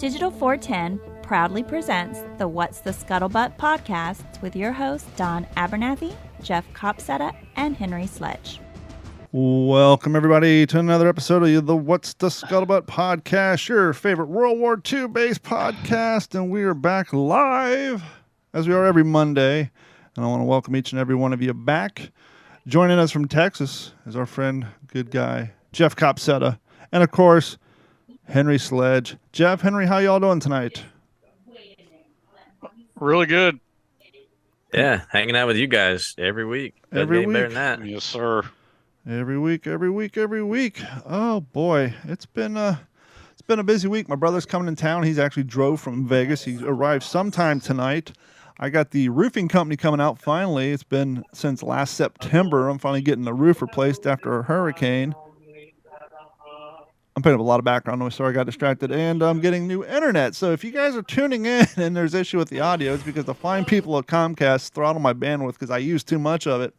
Digital 410 proudly presents the What's the Scuttlebutt podcast with your hosts Don Abernathy, Jeff Copsetta, and Henry Sledge. Welcome, everybody, to another episode of the What's the Scuttlebutt podcast, your favorite World War II based podcast. And we are back live, as we are every Monday. And I want to welcome each and every one of you back. Joining us from Texas is our friend, good guy, Jeff Copsetta. And, of course, Henry Sledge. Jeff, Henry, how y'all doing tonight? Really good. Yeah, hanging out with you guys every week. Every week. Better than that. Yes, sir. Every week. Oh boy, it's been a busy week. My brother's coming in town. He's actually drove from Vegas. He arrived sometime tonight. I got the roofing company coming out finally. It's been since last September. I'm finally getting the roof replaced after a hurricane. I'm picking up a lot of background noise, so I got distracted. And I'm getting new internet. So if you guys are tuning in and there's issue with the audio, it's because the fine people at Comcast throttle my bandwidth because I use too much of it.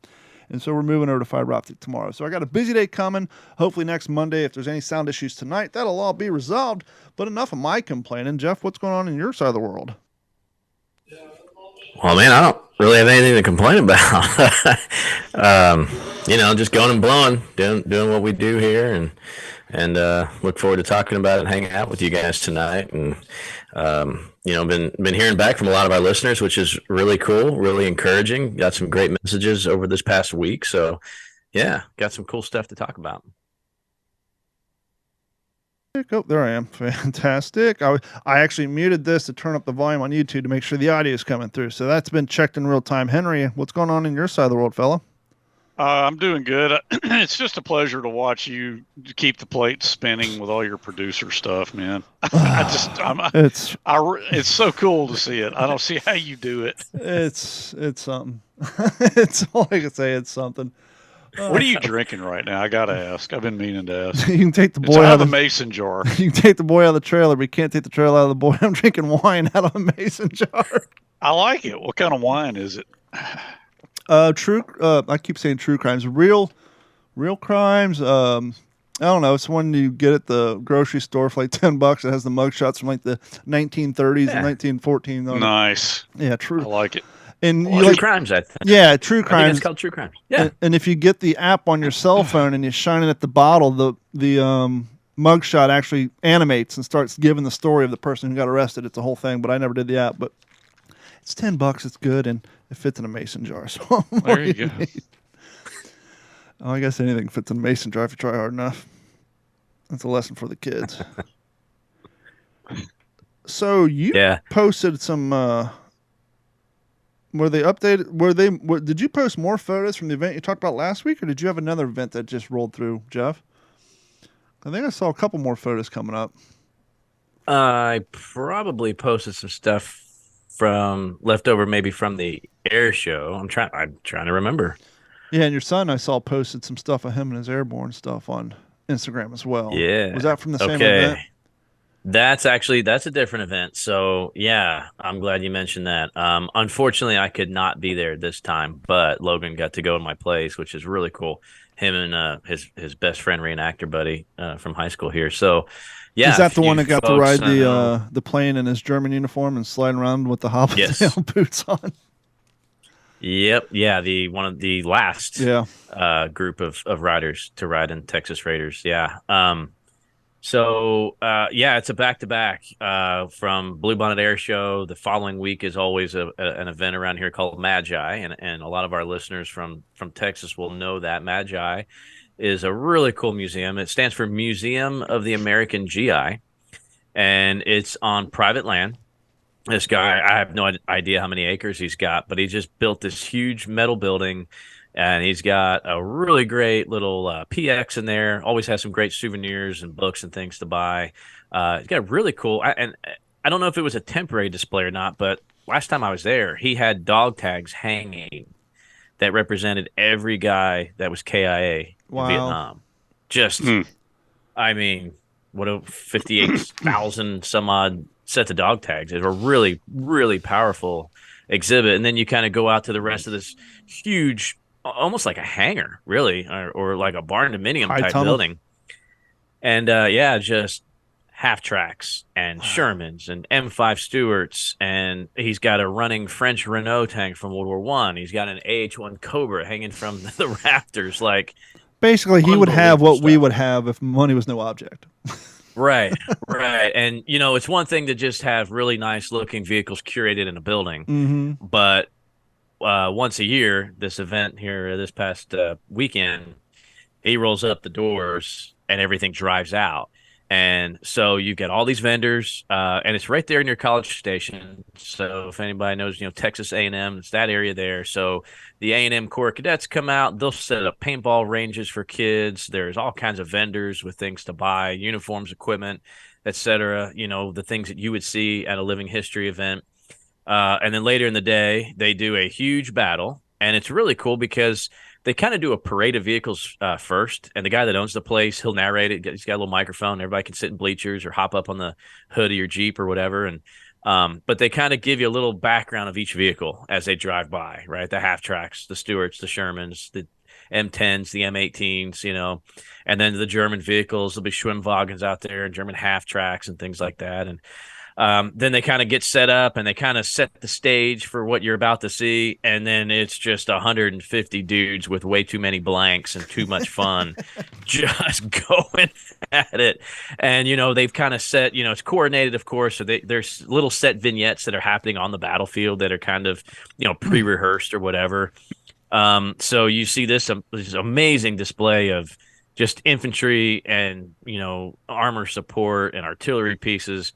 And so we're moving over to fiber optic tomorrow. So I got a busy day coming. Hopefully next Monday, if there's any sound issues tonight, that'll all be resolved. But enough of my complaining. Jeff, what's going on in your side of the world? Well, man, I don't really have anything to complain about. Just going and blowing, doing what we do here, and look forward to talking about it and hanging out with you guys tonight. And been hearing back from a lot of our listeners, which is really cool, really encouraging. Got some great messages over this past week. So, yeah, got some cool stuff to talk about. Oh, there I am. Fantastic. I actually muted this to turn up the volume on YouTube to make sure the audio is coming through. So that's been checked in real time. Henry, what's going on in your side of the world, fella? I'm doing good. It's just a pleasure to watch you keep the plate spinning with all your producer stuff, man. It's so cool to see it. I don't see how you do it. It's something. It's all I can say. It's something. What are you drinking right now? I gotta ask. I've been meaning to ask. You can take the boy out of the mason jar. You can take the boy out of the trailer, but you can't take the trailer out of the boy. I'm drinking wine out of a mason jar. I like it. What kind of wine is it? True. I keep saying true crimes. Real crimes. I don't know. It's one you get at the grocery store for like $10. It has the mugshots from like the 1930s and 1914. Nice. Yeah, true. I like it. And true crimes, I think. Yeah, true crimes. It's called true crimes. Yeah. And if you get the app on your cell phone and you shine it at the bottle, the mugshot actually animates and starts giving the story of the person who got arrested. It's a whole thing, but I never did the app. But it's $10. It's good, and it fits in a mason jar. So there you go. Oh, I guess anything fits in a mason jar if you try hard enough. That's a lesson for the kids. So you posted some. Were they updated? Did you post more photos from the event you talked about last week, or did you have another event that just rolled through, Jeff? I think I saw a couple more photos coming up. I probably posted some stuff from leftover, maybe from the air show. I'm trying to remember. Yeah, and your son, I saw, posted some stuff of him and his airborne stuff on Instagram as well. Yeah. Was that from the same event? That's a different event. So, yeah, I'm glad you mentioned that. Unfortunately, I could not be there this time, but Logan got to go in my place, which is really cool. Him and his best friend, reenactor buddy from high school here. So, yeah. Is that the one that got to ride the plane in his German uniform and slide around with the hobtail boots on? Yep. Yeah. One of the last group of riders to ride in Texas Raiders. Yeah. It's a back-to-back from Blue Bonnet Air Show. The following week is always an event around here called Magi, and a lot of our listeners from Texas will know that. Magi is a really cool museum. It stands for Museum of the American GI, and it's on private land. This guy, I have no idea how many acres he's got, but he just built this huge metal building. And he's got a really great little PX in there. Always has some great souvenirs and books and things to buy. He's got a really cool. And I don't know if it was a temporary display or not, but last time I was there, he had dog tags hanging that represented every guy that was KIA in Vietnam. I mean, what a 58,000 some odd sets of dog tags. It's a really, really powerful exhibit. And then you kind of go out to the rest of this huge, almost like a hangar, really, or like a barn dominium type building. And just half tracks and Shermans and M5 Stewarts, and he's got a running French Renault tank from World War One. He's got an AH-1 Cobra hanging from the rafters. Like, basically, he would have what we stuff. would have if money was no object. Right, right. And, you know, it's one thing to just have really nice looking vehicles curated in a building, but once a year, this event here, this past weekend, he rolls up the doors and everything drives out. And so you get all these vendors, and it's right there near College Station. So if anybody knows, you know, Texas A&M, it's that area there. So the A&M Corps cadets come out. They'll set up paintball ranges for kids. There's all kinds of vendors with things to buy, uniforms, equipment, etc. You know, the things that you would see at a Living History event. And then later in the day, they do a huge battle. And it's really cool because they kind of do a parade of vehicles first, and the guy that owns the place, he'll narrate it. He's got a little microphone. Everybody can sit in bleachers or hop up on the hood of your Jeep or whatever. And but they kind of give you a little background of each vehicle as they drive by, right? The half tracks, the Stewarts, the Shermans, the M10s, the M18s, you know, and then the German vehicles. There'll be Schwimmwagens out there and German half tracks and things like that. And then they kind of get set up and they kind of set the stage for what you're about to see. And then it's just 150 dudes with way too many blanks and too much fun just going at it. And, you know, they've kind of set, you know, it's coordinated, of course. So there's little set vignettes that are happening on the battlefield that are kind of, you know, pre-rehearsed or whatever. So you see this amazing display of just infantry and, you know, armor support and artillery pieces.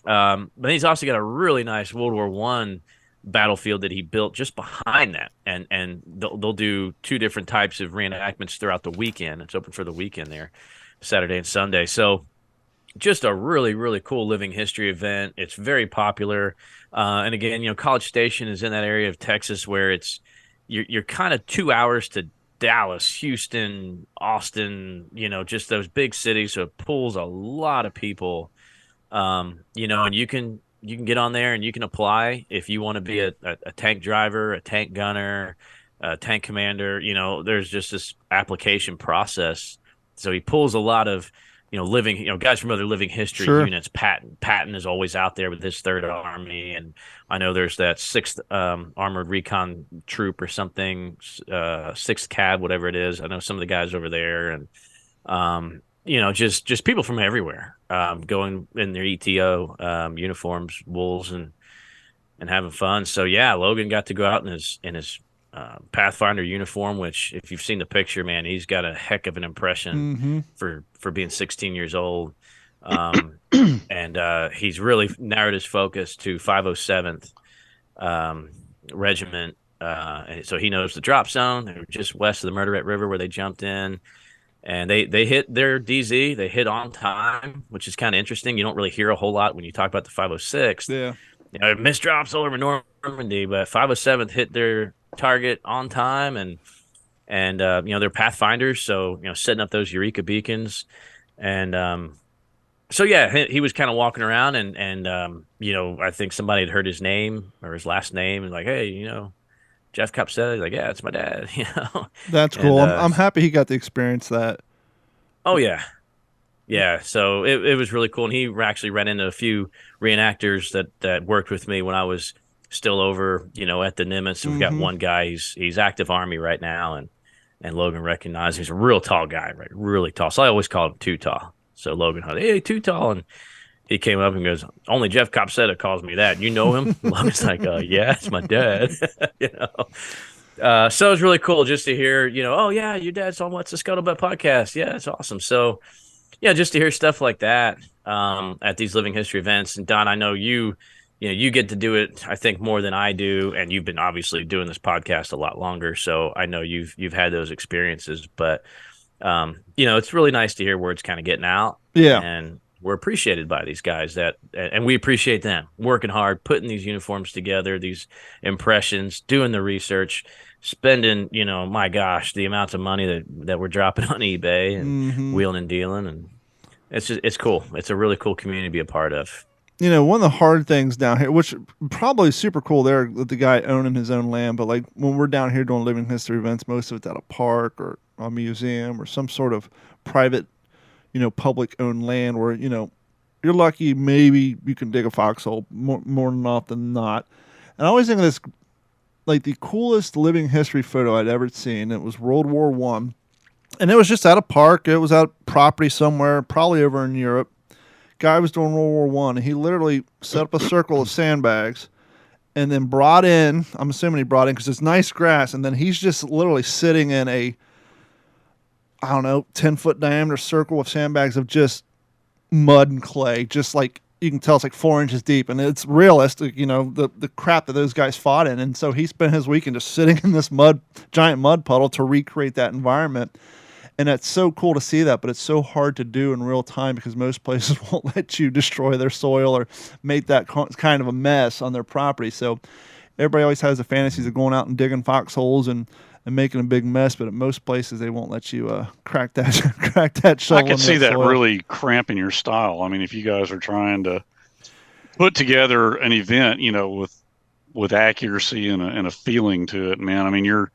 But he's also got a really nice World War One battlefield that he built just behind that, and they'll do two different types of reenactments throughout the weekend. It's open for the weekend there, Saturday and Sunday. So just a really, really cool Living History event. It's very popular, and again, you know, College Station is in that area of Texas where you're kind of 2 hours to Dallas, Houston, Austin, you know, just those big cities. So it pulls a lot of people. You know, and you can get on there and you can apply if you want to be a tank driver, a tank gunner, a tank commander. You know, there's just this application process. So he pulls a lot of, you know, guys from other Living History units. Patton is always out there with his 3rd Army, and I know there's that 6th Armored Recon Troop or something, 6th CAV, whatever it is. I know some of the guys over there, and you know, just people from everywhere, going in their ETO uniforms, wools, and having fun. So yeah, Logan got to go out in his Pathfinder uniform, which if you've seen the picture, man, he's got a heck of an impression for being 16 years old. And he's really narrowed his focus to 507th Regiment. And so he knows the drop zone. They're just west of the Murderette River where they jumped in. And they hit their DZ. They hit on time, which is kind of interesting. You don't really hear a whole lot when you talk about the 506. Yeah. You know, missed drops all over Normandy, but 507th hit their target on time, and you know, they're Pathfinders, so, you know, setting up those Eureka beacons. And so yeah, he was kind of walking around, and you know, I think somebody had heard his name or his last name and like, hey, you know, Jeff Copsetta. He's like, yeah, it's my dad. You know, that's cool. I'm happy he got to experience that. Oh yeah. Yeah, so it was really cool, and he actually ran into a few reenactors that worked with me when I was still over, you know, at the Nimitz. We've got one guy, he's active Army right now, and Logan recognized he's a real tall guy, right? Really tall. So I always called him Too Tall. So Logan, hey, Too Tall, and he came up and goes, only Jeff Copsetta calls me that. You know him? Logan's like, yeah, it's my dad. You know. So it was really cool just to hear, you know, oh yeah, your dad's on What's the Scuttlebutt podcast. Yeah, it's awesome. So yeah, just to hear stuff like that at these Living History events. And Don, I know you get to do it, I think, more than I do, and you've been obviously doing this podcast a lot longer. So I know you've had those experiences, but you know, it's really nice to hear where it's kind of getting out. Yeah, and we're appreciated by these guys and we appreciate them working hard, putting these uniforms together, these impressions, doing the research, spending, you know, my gosh, the amounts of money that we're dropping on eBay and wheeling and dealing. And it's cool. It's a really cool community to be a part of. You know, one of the hard things down here, which probably is super cool there with the guy owning his own land, but like when we're down here doing Living History events, most of it's at a park or a museum or some sort of private, you know, public owned land where, you know, you're lucky. Maybe you can dig a foxhole more than often than not. And I always think of this, like the coolest living history photo I'd ever seen. It was World War One, and it was just at a park. It was at property somewhere, probably over in Europe. Guy was doing World War One. He literally set up a circle of sandbags, and then brought in. I'm assuming he brought in because it's nice grass, and then he's just literally sitting in a, I don't know, 10-foot diameter circle of sandbags of just mud and clay, just like you can tell it's like 4 inches deep, and it's realistic, the crap that those guys fought in. And so he spent his weekend just sitting in this giant mud puddle to recreate that environment. And it's so cool to see that, but it's so hard to do in real time because most places won't let you destroy their soil or make that kind of a mess on their property. So everybody always has the fantasies of going out and digging foxholes and making a big mess, but at most places they won't let you crack that shovel. I can see that soil. really cramping your style. I mean, if you guys are trying to put together an event, with accuracy and a feeling to it, man, I mean,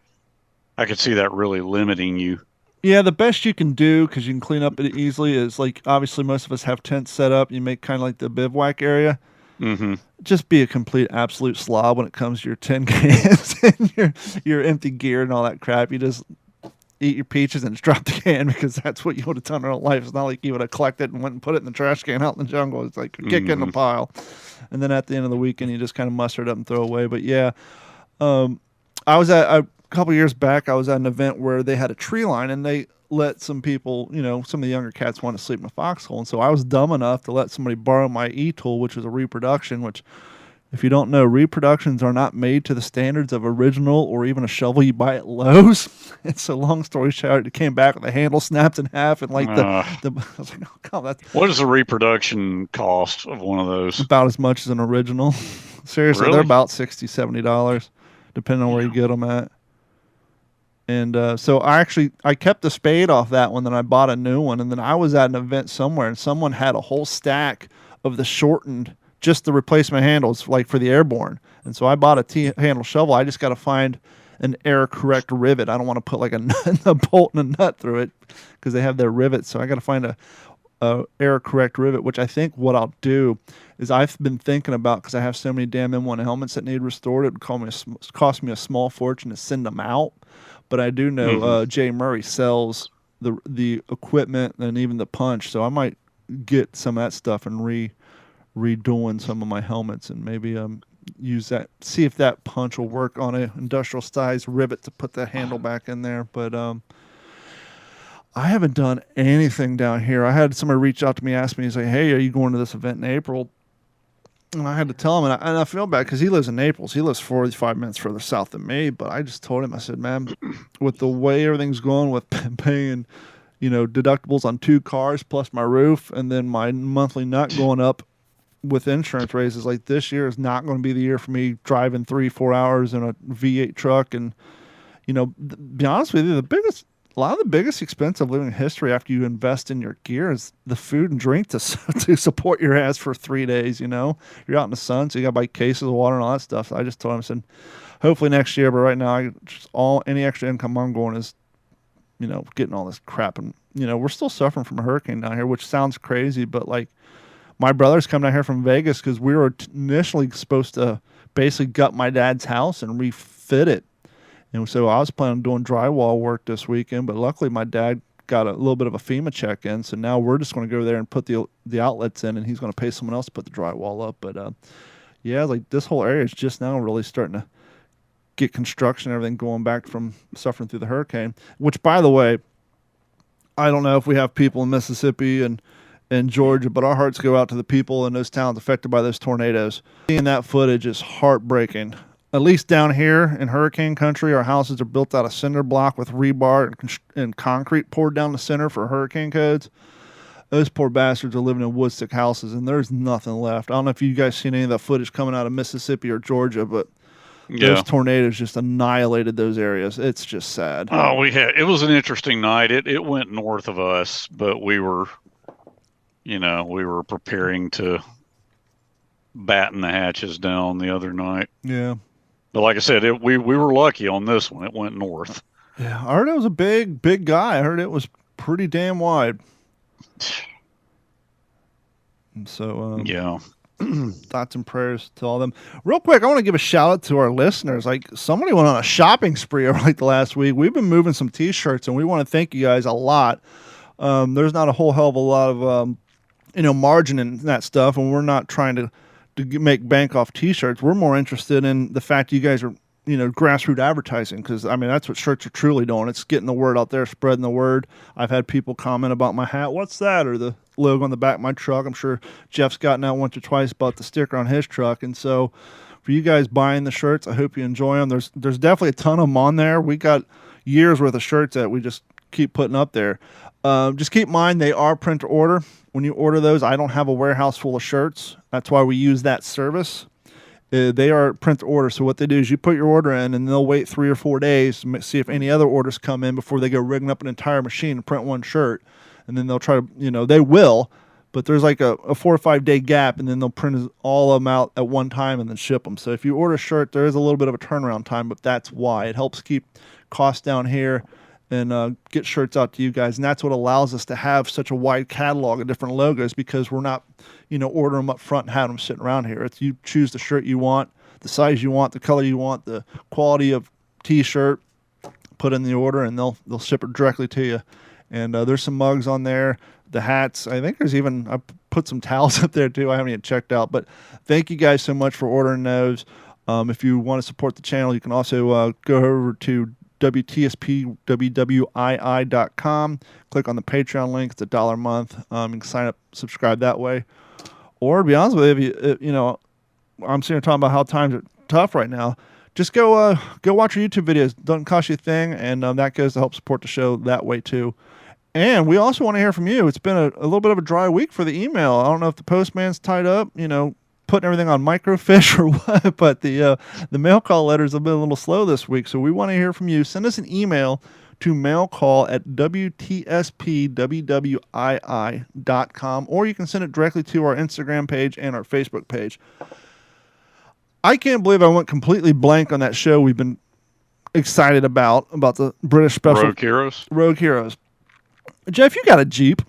I could see that really limiting you. Yeah, the best you can do, because you can clean up it easily, is like obviously most of us have tents set up. You make kind of like the bivouac area. Mm-hmm. Just be a complete absolute slob when it comes to your tin cans and your empty gear and all that crap. You just eat your peaches and just drop the can because that's what you would have done in real life. It's not like you would have collected and went and put it in the trash can out in the jungle. It's like kick it in a pile. And then at the end of the weekend, you just kind of muster it up and throw away. But yeah, I was at a couple years back, I was at an event where they had a tree line and they let some people, some of the younger cats want to sleep in a foxhole. And so I was dumb enough to let somebody borrow my E-tool, which was a reproduction, which if you don't know, reproductions are not made to the standards of original or even a shovel you buy at Lowe's. And so long story short, it came back with the handle snapped in half and like I was like, oh God, that's what is the reproduction cost of one of those? about as much as an original. Seriously, Really? They're about $60, $70, depending on where you get them at. And so I kept the spade off that one, then I bought a new one, and then I was at an event somewhere, and someone had a whole stack of the shortened, just the replacement handles, like for the airborne. And so I bought a T-handle shovel. I just got to find an error-correct rivet. I don't want to put like a bolt and a nut through it because they have their rivets. So I got to find a error-correct rivet, which I think what I'll do is I've been thinking about, because I have so many damn M1 helmets that need restored. It would cost me a small fortune to send them out. But I do know Jay Murray sells the equipment and even the punch, so I might get some of that stuff and redoing some of my helmets and maybe use that, see if that punch will work on an industrial size rivet to put that handle back in there. But I haven't done anything down here. I had somebody reach out to me, ask me, he's like, hey, are you going to this event in April? And I had to tell him, and I feel bad because he lives in Naples. He lives 45 minutes further south than me. But I just told him, I said, man, with the way everything's going with paying, deductibles on 2 cars plus my roof, and then my monthly nut going up with insurance raises, like this year is not going to be the year for me driving 3-4 hours in a V8 truck. And, be honest with you, a lot of the biggest expense of living history after you invest in your gear is the food and drink to support your ass for 3 days. You're out in the sun, so you got to buy cases of water and all that stuff. So I just told him, I said, hopefully next year, but right now, any extra income I'm going is, getting all this crap. And, we're still suffering from a hurricane down here, which sounds crazy, but like my brother's come down here from Vegas because we were initially supposed to basically gut my dad's house and refit it. And so I was planning on doing drywall work this weekend, but luckily my dad got a little bit of a FEMA check in, so now we're just going to go there and put the outlets in, and he's going to pay someone else to put the drywall up. But yeah, like this whole area is just now really starting to get construction and everything going back from suffering through the hurricane, which, by the way, I don't know if we have people in Mississippi and Georgia, but our hearts go out to the people in those towns affected by those tornadoes. Seeing that footage is heartbreaking. At least down here in hurricane country, our houses are built out of cinder block with rebar and concrete poured down the center for hurricane codes. Those poor bastards are living in wood stick houses, and there's nothing left. I don't know if you guys seen any of that footage coming out of Mississippi or Georgia, but those tornadoes just annihilated those areas. It's just sad. Oh, it was an interesting night. It went north of us, but we were preparing to batten the hatches down the other night. Yeah. But like I said, we were lucky on this one. It went north. Yeah, I heard it was a big guy. I heard it was pretty damn wide. And so yeah. thoughts and prayers to all of them. Real quick, I want to give a shout out to our listeners. Like, somebody went on a shopping spree over like the last week. We've been moving some T-shirts, and we want to thank you guys a lot. There's not a whole hell of a lot of margin in that stuff, and we're not trying to make bank off T-shirts. We're more interested in the fact you guys are grassroots advertising, because I mean that's what shirts are truly doing. It's getting the word out there, spreading the word. I've had people comment about my hat, what's that, or the logo on the back of my truck. I'm sure Jeff's gotten out once or twice about the sticker on his truck. And so for you guys buying the shirts, I hope you enjoy them. There's definitely a ton of them on there. We got years worth of shirts that we just keep putting up there. Just keep in mind they are print to order. When you order those, I don't have a warehouse full of shirts. That's why we use that service. They are print to order. So what they do is you put your order in, and they'll wait 3 or 4 days to see if any other orders come in before they go rigging up an entire machine to print one shirt. And then they'll try to, they will, but there's like a 4 or 5 day gap, and then they'll print all of them out at one time and then ship them. So if you order a shirt, there is a little bit of a turnaround time, but that's why. It helps keep costs down here and get shirts out to you guys. And that's what allows us to have such a wide catalog of different logos, because we're not, order them up front and have them sitting around here. It's you choose the shirt you want, the size you want, the color you want, the quality of T-shirt, put in the order, and they'll ship it directly to you. And there's some mugs on there, the hats. I think I put some towels up there too. I haven't even checked out. But thank you guys so much for ordering those. If you want to support the channel, you can also go over to WTSPWWII.com. Click on the Patreon link. It's $1 a month. You can sign up, subscribe that way. Or to be honest with you, I'm sitting here talking about how times are tough right now. Just go watch our YouTube videos. Doesn't cost you a thing, and that goes to help support the show that way too. And we also want to hear from you. It's been a little bit of a dry week for the email. I don't know if the postman's tied up, putting everything on microfiche or what, but the mail call letters have been a little slow this week. So we want to hear from you. Send us an email to mailcall@WTSPWWII.com, or you can send it directly to our Instagram page and our Facebook page. I can't believe I went completely blank on that show we've been excited about the British Special Rogue Heroes. Jeff, you got a Jeep.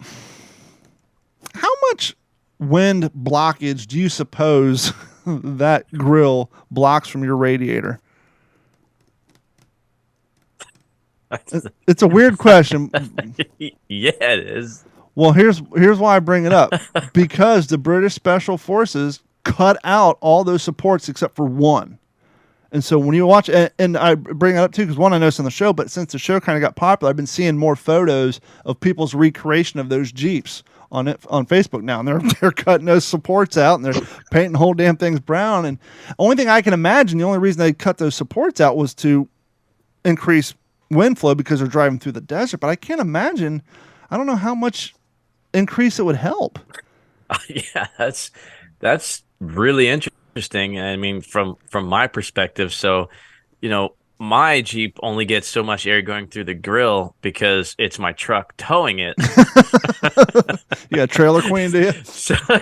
How much wind blockage do you suppose that grill blocks from your radiator? It's a weird question. Yeah, it is. Well, here's why I bring it up. Because the British Special Forces cut out all those supports except for one. And so when you watch, and I bring it up too, because one, I noticed on the show, but since the show kind of got popular, I've been seeing more photos of people's recreation of those Jeeps on Facebook now. And they're cutting those supports out, and they're painting the whole damn things brown. And the only thing I can imagine, the only reason they cut those supports out was to increase wind flow because they're driving through the desert. But I can't imagine, I don't know how much increase it would help. Yeah, that's really interesting. I mean, from my perspective, so my Jeep only gets so much air going through the grill because it's my truck towing it. You got a trailer queen, do you? So, well,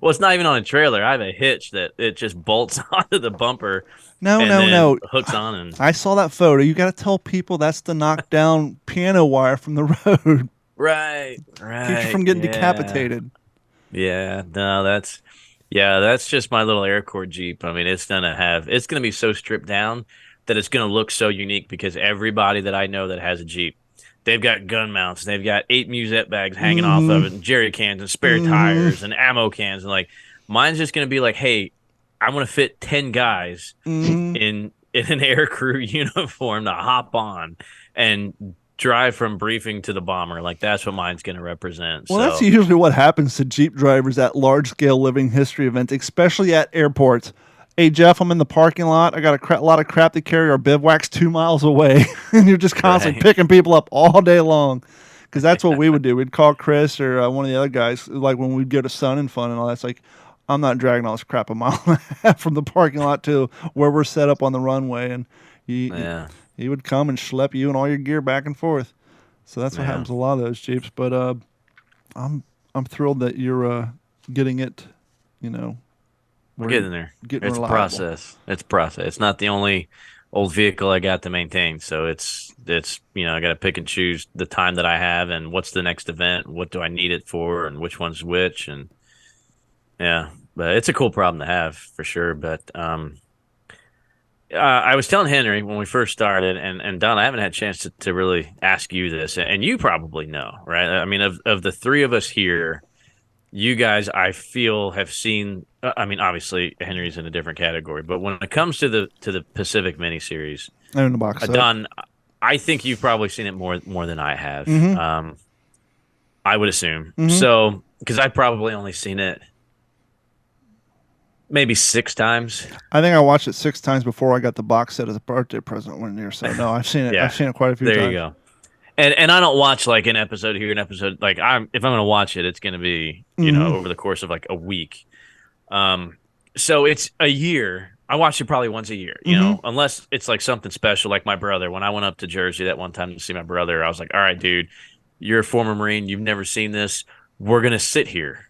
it's not even on a trailer. I have a hitch that it just bolts onto the bumper. No. Hooks on. And I saw that photo. You got to tell people that's the knockdown piano wire from the road. Right. Keeps you from getting decapitated. Yeah, no, that's just my little Air Corps Jeep. I mean, it's gonna be so stripped down that it's gonna look so unique, because everybody that I know that has a Jeep, they've got gun mounts, they've got 8 musette bags hanging off of it, and jerry cans and spare tires and ammo cans, and like mine's just gonna be like, hey, I want to fit 10 guys in an air crew uniform to hop on and drive from briefing to the bomber. Like, that's what mine's going to represent. Well, that's usually what happens to Jeep drivers at large-scale living history events, especially at airports. Hey, Jeff, I'm in the parking lot. I got a lot of crap to carry. Our bivouac's 2 miles away. And you're just constantly picking people up all day long. Because that's what we would do. We'd call Chris or one of the other guys, like when we'd go to Sun and Fun and all that. It's like, I'm not dragging all this crap a mile and a half from the parking lot to where we're set up on the runway. And he would come and schlep you and all your gear back and forth. So that's what happens to a lot of those Jeeps. But I'm thrilled that you're getting it, We're getting there. It's reliable. a process. It's a process. It's not the only old vehicle I got to maintain. So it's I got to pick and choose the time that I have and what's the next event, what do I need it for, and which one's which. And Yeah, but it's a cool problem to have for sure. But I was telling Henry when we first started, and Don, I haven't had a chance to really ask you this, and you probably know, right? I mean, of the three of us here, you guys, I feel, have seen. I mean, obviously Henry's in a different category, but when it comes to the Pacific miniseries, In the box set. Don, I think you've probably seen it more than I have. Mhm. I would assume Mhm. so, because I've probably only seen it maybe 6 times. I think I watched it 6 times before I got the box set as a birthday present one year. So no, I've seen it. Yeah. I've seen it quite a few times. There you go. And I don't watch like an episode here, an episode like if I'm going to watch it, it's going to be over the course of like a week. So it's a year. I watch it probably once a year, you know, unless it's like something special, like my brother. When I went up to Jersey that one time to see my brother, I was like, all right, dude, you're a former Marine. You've never seen this. We're going to sit here.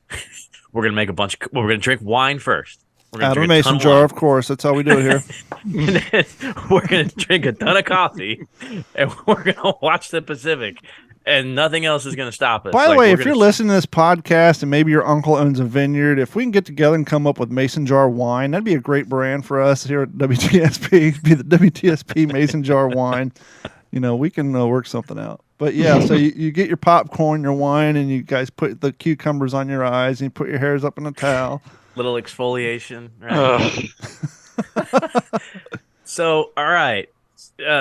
We're going to make we're going to drink wine first. Out of a mason jar, of course. That's how we do it here. And then we're going to drink a ton of coffee, and we're going to watch the Pacific, and nothing else is going to stop us. By the way, if you're listening to this podcast and maybe your uncle owns a vineyard, if we can get together and come up with mason jar wine, that'd be a great brand for us here at WTSP. Be the WTSP mason jar wine. You know, we can work something out. But yeah, so you get your popcorn, your wine, and you guys put the cucumbers on your eyes, and you put your hairs up in a towel. Little exfoliation, right? So, all right.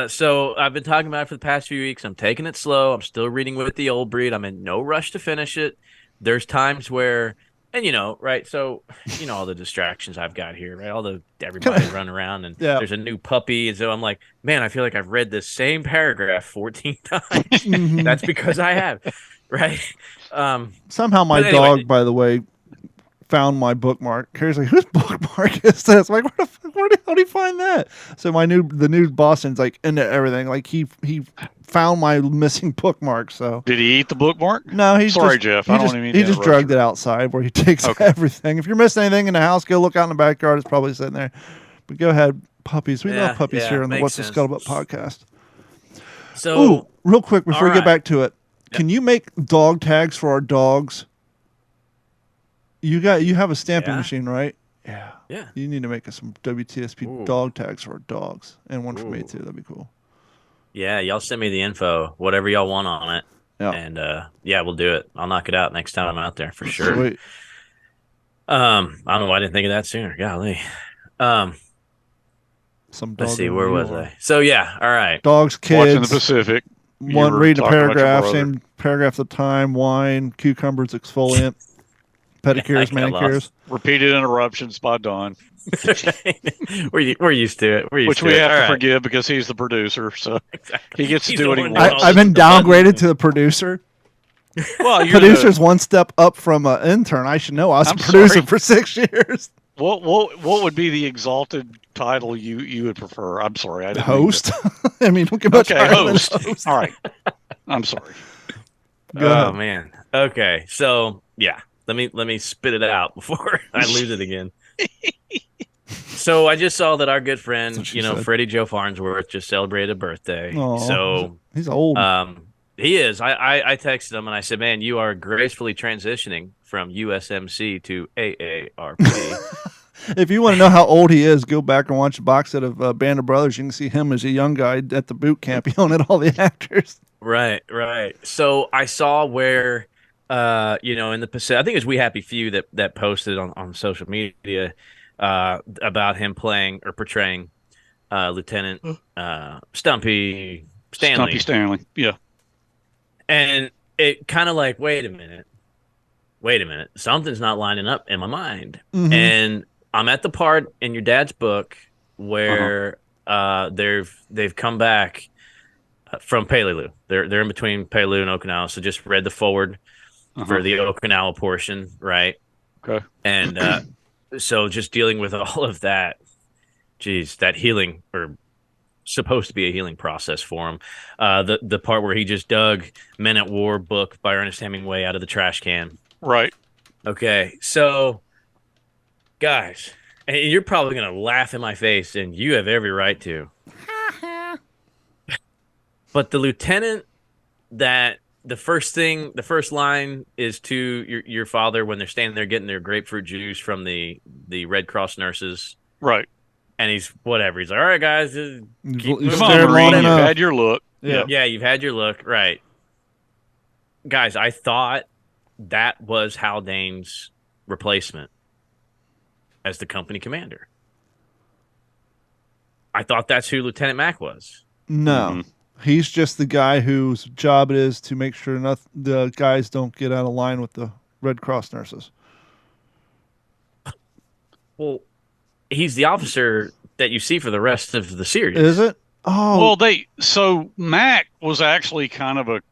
So I've been talking about it for the past few weeks. I'm taking it slow. I'm still reading with the old breed. I'm in no rush to finish it. There's times where, and right? So, all the distractions I've got here, right? Everybody running around, and there's a new puppy. And so I'm like, man, I feel like I've read this same paragraph 14 times. That's because I have, right? Somehow my dog, by the way, found my bookmark. Carrie's like, whose bookmark is this? I'm like, where the hell did he find that? So the new Boston's like into everything. Like he found my missing bookmark. So did he eat the bookmark? No, Jeff. I don't even mean he just drugged it outside where he takes everything. If you're missing anything in the house, go look out in the backyard. It's probably sitting there. But go ahead, puppies. We love puppies here on the What's the Scuttlebutt podcast. So, real quick before we get back to it, can you make dog tags for our dogs? You have a stamping machine, right? Yeah. Yeah. You need to make us some WTSP dog tags for our dogs, and one for me too. That'd be cool. Yeah, y'all send me the info, whatever y'all want on it. Yeah. And we'll do it. I'll knock it out next time I'm out there for sure. Sweet. I don't know why I didn't think of that sooner. Golly. Let's see, where was I? So yeah, all right. Dogs, kids. Watching the Pacific. One reading a paragraph, same paragraph at the time. Wine, cucumbers, exfoliant. Pedicures, manicures. Repeated interruptions by Don. We're used to it. Which we have to forgive because he's the producer, so he gets to do what he wants. I've been downgraded to the producer. Well, producer's one step up from an intern. I should know. I was a producer for 6 years. What would be the exalted title you would prefer? I'm sorry, host. I mean, look at much host. All right, I'm sorry. Oh man. Okay, so yeah. Let me spit it out before I lose it again. So I just saw that our good friend, Freddie Joe Farnsworth just celebrated a birthday. Aww, so he's old. He is. I texted him and I said, "Man, you are gracefully transitioning from USMC to AARP." If you want to know how old he is, go back and watch a box set of Band of Brothers. You can see him as a young guy at the boot camp yelling at all the actors. Right. So I saw where. In the Pacific, I think it was We Happy Few that posted on social media about him playing or portraying Lieutenant Stumpy Stanley. Yeah. And it kind of like, wait a minute, something's not lining up in my mind. Mm-hmm. And I'm at the part in your dad's book where they've come back from Peleliu. They're in between Peleliu and Okinawa, so just read the forward. For the Okinawa portion, right? Okay. And so just dealing with all of that, that healing, or supposed to be a healing process for him. The part where he just dug Men at War book by Ernest Hemingway out of the trash can. Right. Okay, so, guys, and you're probably going to laugh in my face, and you have every right to. But the lieutenant that the first line is to your father when they're standing there getting their grapefruit juice from the Red Cross nurses. Right. And he's whatever. He's like, all right, guys, keep moving. Come on, Marine, you've had your look. Yeah, you've had your look. Right. Guys, I thought that was Haldane's replacement as the company commander. I thought that's who Lieutenant Mack was. No. He's just the guy whose job it is to make sure the guys don't get out of line with the Red Cross nurses. Well, he's the officer that you see for the rest of the series. Is it? Oh. Well, so Mac was actually kind of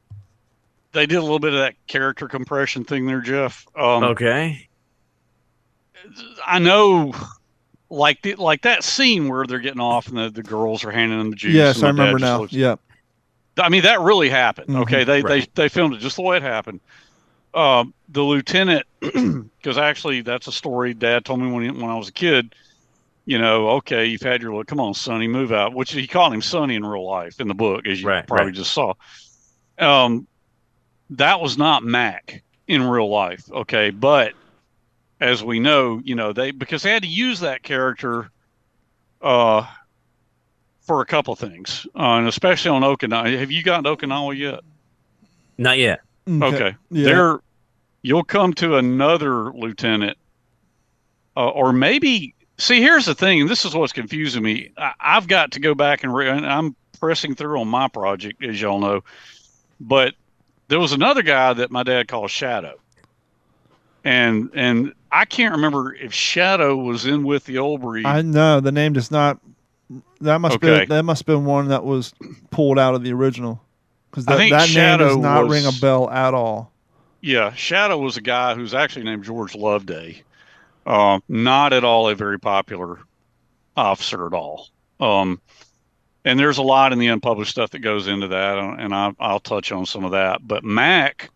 they did a little bit of that character compression thing there, Jeff. Okay. I know, like that scene where they're getting off and the girls are handing them the juice. Yes, I remember now. Yep. I mean, that really happened. Mm-hmm. Okay, they filmed it just the way it happened. The lieutenant, because actually that's a story Dad told me when I was a kid. You know, okay, you've had your look. Come on, Sonny, move out. Which he called him Sonny in real life in the book, as you probably just saw. That was not Mac in real life. Okay, but as we know, because they had to use that character for a couple things, and especially on Okinawa. Have you gotten to Okinawa yet? Not yet. Okay. Yeah. You'll come to another lieutenant, or maybe. See, here's the thing, and this is what's confusing me. I've got to go back and I'm pressing through on my project, as y'all know. But there was another guy that my dad called Shadow, and I can't remember if Shadow was in with the old breed. I know the name does not. That must have been one that was pulled out of the original, because that name does not ring a bell at all. Yeah, Shadow was a guy who's actually named George Loveday. Not at all a very popular officer at all. And there's a lot in the unpublished stuff that goes into that, and I'll touch on some of that. But Mac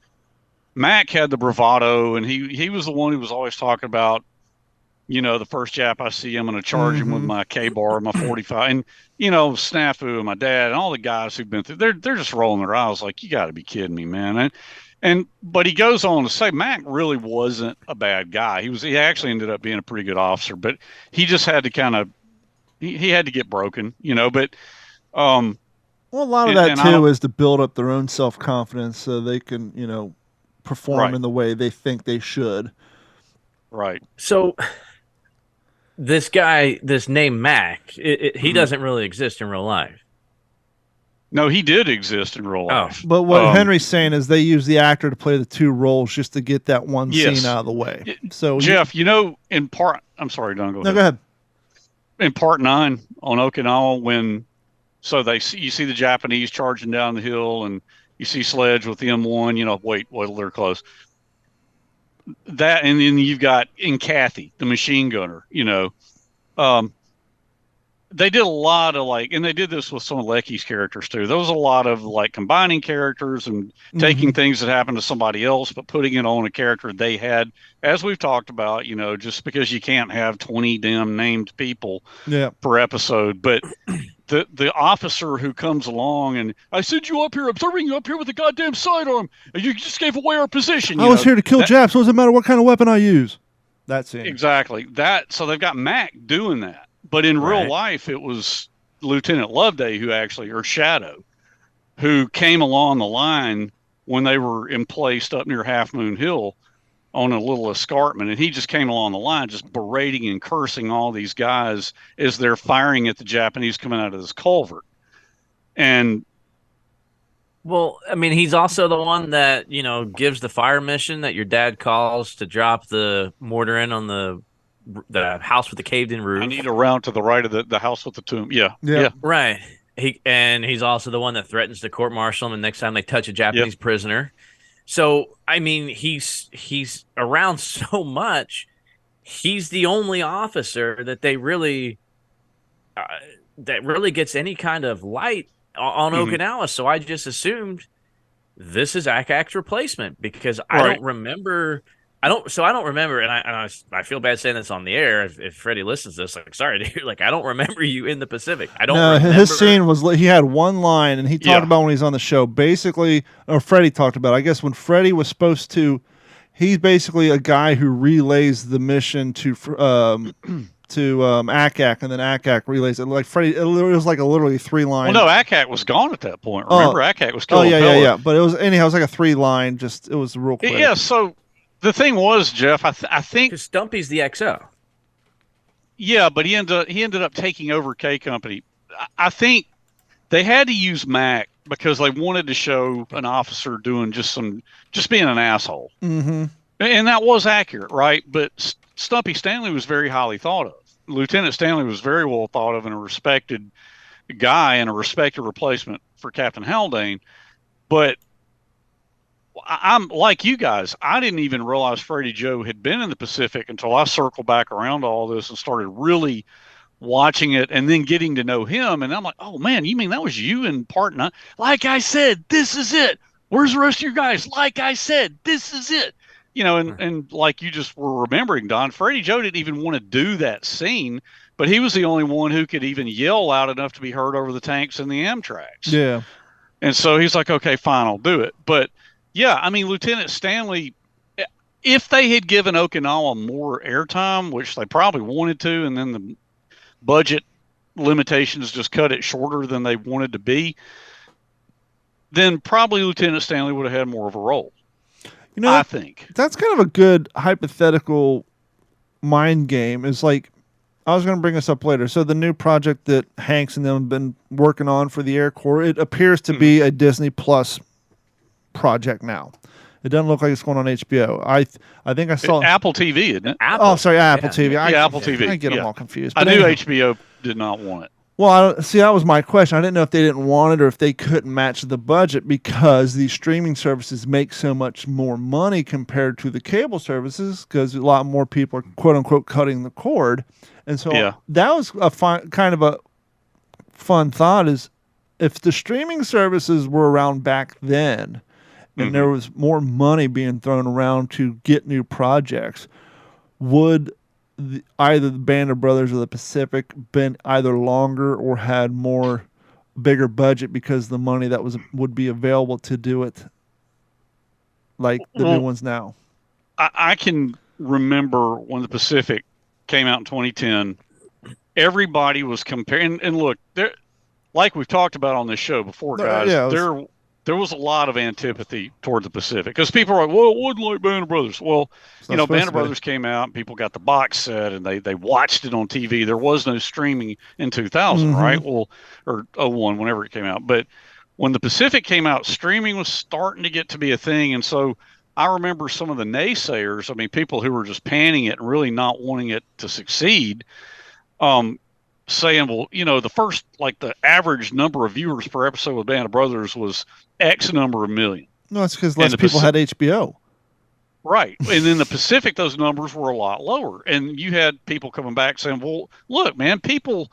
had the bravado, and he was the one who was always talking about, the first Jap I see, I'm going to charge him with my K-bar, my 45, and Snafu and my dad and all the guys who've been through. They're just rolling their eyes like, you got to be kidding me, man. But he goes on to say Mac really wasn't a bad guy. He actually ended up being a pretty good officer, but he just had to he had to get broken, But well, a lot of that too is to build up their own self-confidence so they can perform in the way they think they should. Right. So this guy, this name Mac, he doesn't really exist in real life. No, he did exist in real life. But what Henry's saying is they use the actor to play the two roles just to get that one scene out of the way. So Jeff, in part, I'm sorry, Don, go ahead. No, go ahead. In part 9 on Okinawa, you see the Japanese charging down the hill, and you see Sledge with the M1. Wait till they're close. That, and then you've got Kathy, the machine gunner. They did a lot of and they did this with some of Lecky's characters too. There was a lot of combining characters and taking things that happened to somebody else, but putting it on a character they had, as we've talked about, just because you can't have 20 damn named people per episode. But the officer who comes along and I sent you up here, I'm serving you up here with a goddamn sidearm, and you just gave away our position. I was here to kill Japs. So it doesn't matter what kind of weapon I use. That's it. Exactly. So they've got Mac doing that. But in real life, it was Lieutenant Loveday or Shadow, who came along the line when they were placed up near Half Moon Hill on a little escarpment. And he just came along the line, just berating and cursing all these guys as they're firing at the Japanese coming out of this culvert. And well, I mean, he's also the one that, gives the fire mission that your dad calls to drop the mortar in on the house with the caved-in roof. I need a round to the right of the house with the tomb. Yeah. Right. He's also the one that threatens to court-martial him the next time they touch a Japanese prisoner. So, I mean, he's around so much. He's the only officer that they really gets any kind of light on Okinawa. So I just assumed this is Akak's replacement because I don't remember I don't remember, and I feel bad saying this on the air. If Freddie listens to this, like, sorry, dude, like, I don't remember you in the Pacific. I don't No, remember. his scene was he had one line, and he talked about when he's on the show. Basically, or Freddie talked about, I guess, when Freddie was supposed to. He's basically a guy who relays the mission to Akak, and then Akak relays it. Like Freddie, it was like a literally 3-line. Well, no, Akak was gone at that point. Remember, Akak was killed. Oh yeah. But it was anyhow. It was like a 3-line. Just it was real quick. Yeah. So the thing was, Jeff, I think because Stumpy's the XO. Yeah, but he ended up taking over K Company. I think they had to use Mac because they wanted to show an officer doing just being an asshole. Mm-hmm. And that was accurate, right? But Stumpy Stanley was very highly thought of. Lieutenant Stanley was very well thought of and a respected guy and a respected replacement for Captain Haldane. But I'm like you guys. I didn't even realize Freddie Joe had been in the Pacific until I circled back around to all this and started really watching it and then getting to know him. And I'm like, oh man, you mean that was you in part 9? Like I said, this is it. Where's the rest of your guys? Like I said, this is it. You know, and like you just were remembering, Don, Freddie Joe didn't even want to do that scene, but he was the only one who could even yell loud enough to be heard over the tanks and the Amtraks. Yeah. And so he's like, okay, fine, I'll do it. But yeah, I mean, Lieutenant Stanley, if they had given Okinawa more airtime, which they probably wanted to, and then the budget limitations just cut it shorter than they wanted to be, then probably Lieutenant Stanley would have had more of a role. You know, I think that's kind of a good hypothetical mind game. Is like, I was going to bring this up later. So the new project that Hanks and them have been working on for the Air Corps, it appears to be a Disney Plus project now. It doesn't look like it's going on HBO. I think I saw Apple TV, isn't it? Apple TV. Apple TV. I get them all confused. But I knew HBO did not want it. Well, see, that was my question. I didn't know if they didn't want it or if they couldn't match the budget because these streaming services make so much more money compared to the cable services because a lot more people are, quote unquote, cutting the cord. And so that was a kind of a fun thought is if the streaming services were around back then and there was more money being thrown around to get new projects, would either the Band of Brothers or the Pacific been either longer or had bigger budget because the money that would be available to do it like the new ones now? I can remember when the Pacific came out in 2010, everybody was comparing. And look, there, like we've talked about on this show before, guys, there was a lot of antipathy toward the Pacific because people are like, well, it wasn't like Band of Brothers. Well, you know, Band of Brothers came out and people got the box set and they watched it on TV. There was no streaming in 2000, right? Well, or 01, whenever it came out. But when the Pacific came out, streaming was starting to get to be a thing. And so I remember some of the naysayers, I mean, people who were just panning it and really not wanting it to succeed, saying, well, you know, the average number of viewers per episode with Band of Brothers was X number of million. No, it's because less people had HBO. Right. And in the Pacific, those numbers were a lot lower. And you had people coming back saying, well, look, man, people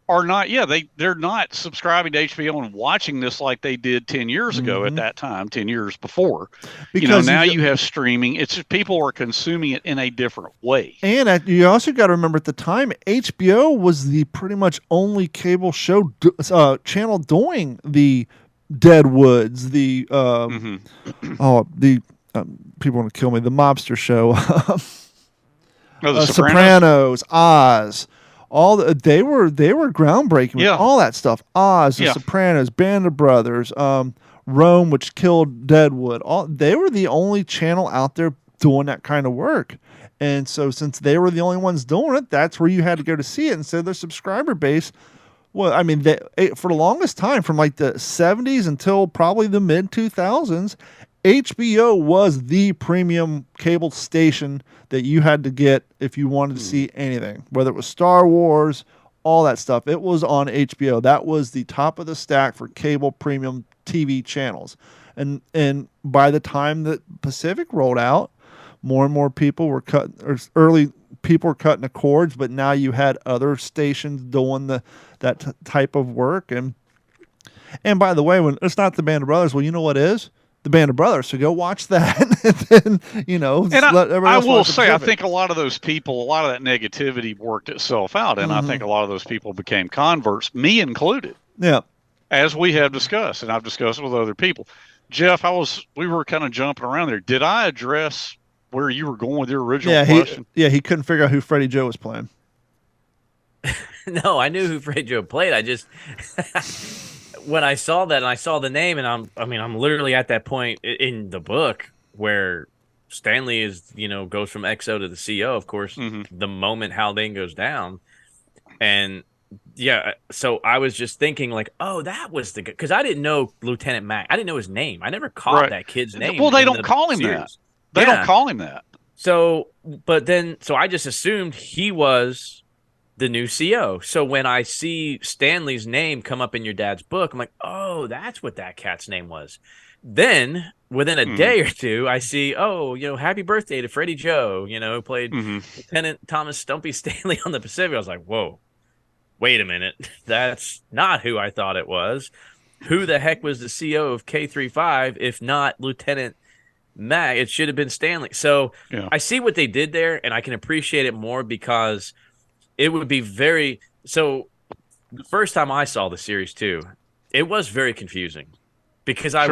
are not, they're not subscribing to HBO and watching this like they did 10 years ago at that time, 10 years before. Because now you have streaming. It's just people are consuming it in a different way. And you also got to remember at the time, HBO was the pretty much only cable show channel doing the Deadwoods, the people want to kill me, the mobster show, the Sopranos, Oz. They were groundbreaking with all that stuff. Oz, The Sopranos, Band of Brothers, Rome, which killed Deadwood. They were the only channel out there doing that kind of work. And so since they were the only ones doing it, that's where you had to go to see it. And so their subscriber base, well, I mean, for the longest time, from like the 70s until probably the mid-2000s, HBO was the premium cable station that you had to get if you wanted to see anything, whether it was Star Wars, all that stuff. It was on HBO. That was the top of the stack for cable premium TV channels. And by the time that Pacific rolled out, more and more people were cutting the cords, but now you had other stations doing type of work. And by the way, when it's not the Band of Brothers, well, you know what is? the Band of Brothers. So go watch that, and then And I will say, I Pacific. think a lot of those people, a lot of that negativity worked itself out, and I think a lot of those people became converts, me included. Yeah. As we have discussed, and I've discussed it with other people. Jeff, we were kind of jumping around there. Did I address where you were going with your original question? He couldn't figure out who Freddie Joe was playing. No, I knew who Freddie Joe played. I just when I saw that and I saw the name, and I'm literally at that point in the book where Stanley is, goes from XO to the CO, of course, the moment Haldane goes down. And yeah, so I was just thinking like, oh, that was the guy, because I didn't know Lieutenant Mac. I didn't know his name. I never caught that kid's name. Well, they don't call him that. They don't call him that. So I just assumed he was the new CO. So when I see Stanley's name come up in your dad's book, I'm like, oh, that's what that cat's name was. Then within a day or two, I see, happy birthday to Freddie Joe, who played Lieutenant Thomas Stumpy Stanley on the Pacific. I was like, whoa, wait a minute. That's not who I thought it was. Who the heck was the CO of K-35 if not Lieutenant Mac? It should have been Stanley. So I see what they did there, and I can appreciate it more because it would be so the first time I saw the series too, it was very confusing because I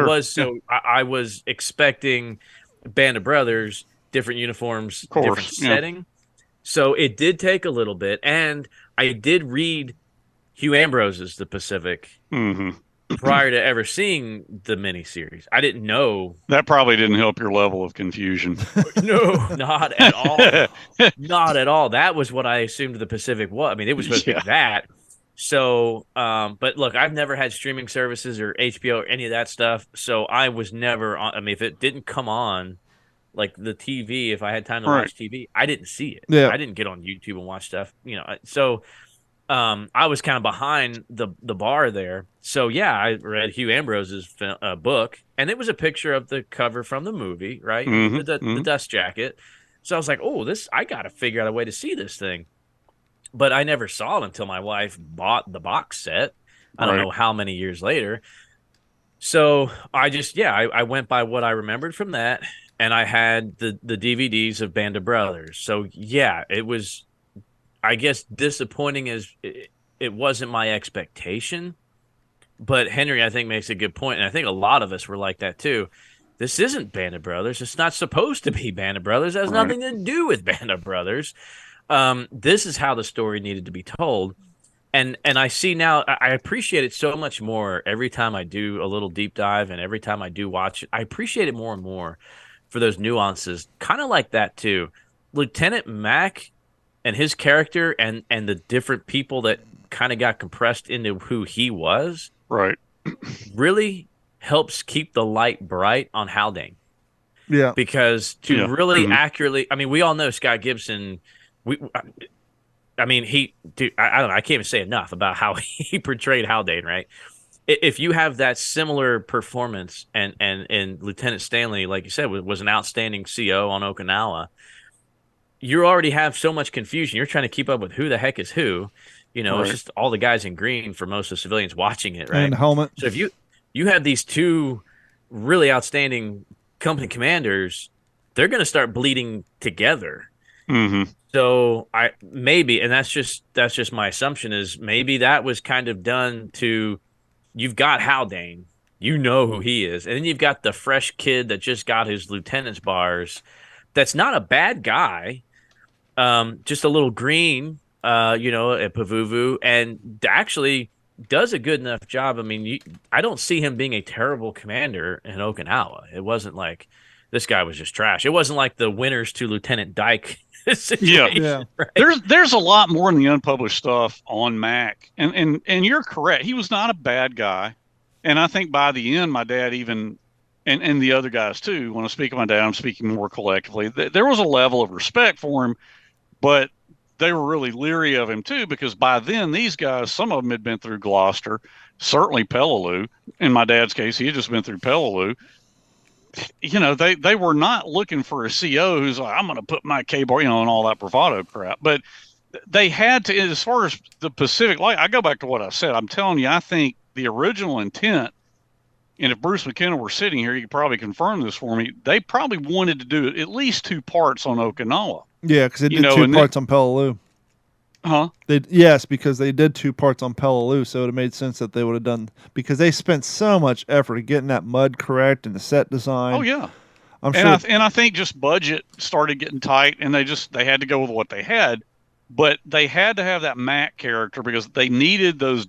was expecting Band of Brothers, different uniforms, different setting. So it did take a little bit, and I did read Hugh Ambrose's The Pacific prior to ever seeing the miniseries. I didn't know. That probably didn't help your level of confusion. No, not at all. Not at all. That was what I assumed The Pacific was. I mean, it was supposed to be that. So, but look, I've never had streaming services or HBO or any of that stuff. So I was never on. I mean, if it didn't come on, like the TV, if I had time to watch TV, I didn't see it. Yeah. I didn't get on YouTube and watch stuff, So I was kind of behind the bar there. So, yeah, I read Hugh Ambrose's book, and it was a picture of the cover from the movie, right? The dust jacket. So I was like, oh, I got to figure out a way to see this thing. But I never saw it until my wife bought the box set. I don't know how many years later. So I just, I went by what I remembered from that, and I had the DVDs of Band of Brothers. So, yeah, it was, I guess, disappointing as it wasn't my expectation. But Henry, I think, makes a good point, and I think a lot of us were like that too. This isn't Band of Brothers. It's not supposed to be Band of Brothers. It has nothing to do with Band of Brothers. This is how the story needed to be told. And I see now, I appreciate it so much more every time I do a little deep dive, and every time I do watch it. I appreciate it more and more for those nuances, kind of like that too. Lieutenant Mac and his character and the different people that kind of got compressed into who he was, really helps keep the light bright on Haldane. Yeah. Because to really accurately, I mean, we all know Scott Gibson. I mean, I don't know. I can't even say enough about how he portrayed Haldane, right? If you have that similar performance, and Lieutenant Stanley, like you said, was an outstanding CO on Okinawa, you already have so much confusion. You're trying to keep up with who the heck is who. It's just all the guys in green for most of the civilians watching it, right? And helmet. So if you have these two really outstanding company commanders, they're going to start bleeding together. So and that's just my assumption, is maybe that was kind of done to, you've got Haldane, who he is, and then you've got the fresh kid that just got his lieutenant's bars. That's not a bad guy, just a little green, at Pavuvu, and actually does a good enough job. I mean, I don't see him being a terrible commander in Okinawa. It wasn't like this guy was just trash. It wasn't like the Winters to Lieutenant Dyke situation. Right? There's a lot more in the unpublished stuff on Mac, and you're correct. He was not a bad guy, and I think by the end, my dad even, and the other guys too. When I speak of my dad, I'm speaking more collectively. There was a level of respect for him, but they were really leery of him too, because by then these guys, some of them had been through Gloucester, certainly Peleliu. In my dad's case, he had just been through Peleliu. They were not looking for a CO who's like, I'm going to put my K-bar, and all that bravado crap. But they had to, as far as the Pacific, like I go back to what I said. I'm telling you, I think the original intent and if Bruce McKenna were sitting here, you could probably confirm this for me. They probably wanted to do at least 2 parts on Okinawa. Yeah, because they did 2 parts on Peleliu. Huh? Yes, because they did 2 parts on Peleliu, so it would have made sense that they would have done, because they spent so much effort getting that mud correct and the set design. Oh yeah, I'm sure. And I think just budget started getting tight, and they had to go with what they had, but they had to have that Mac character because they needed those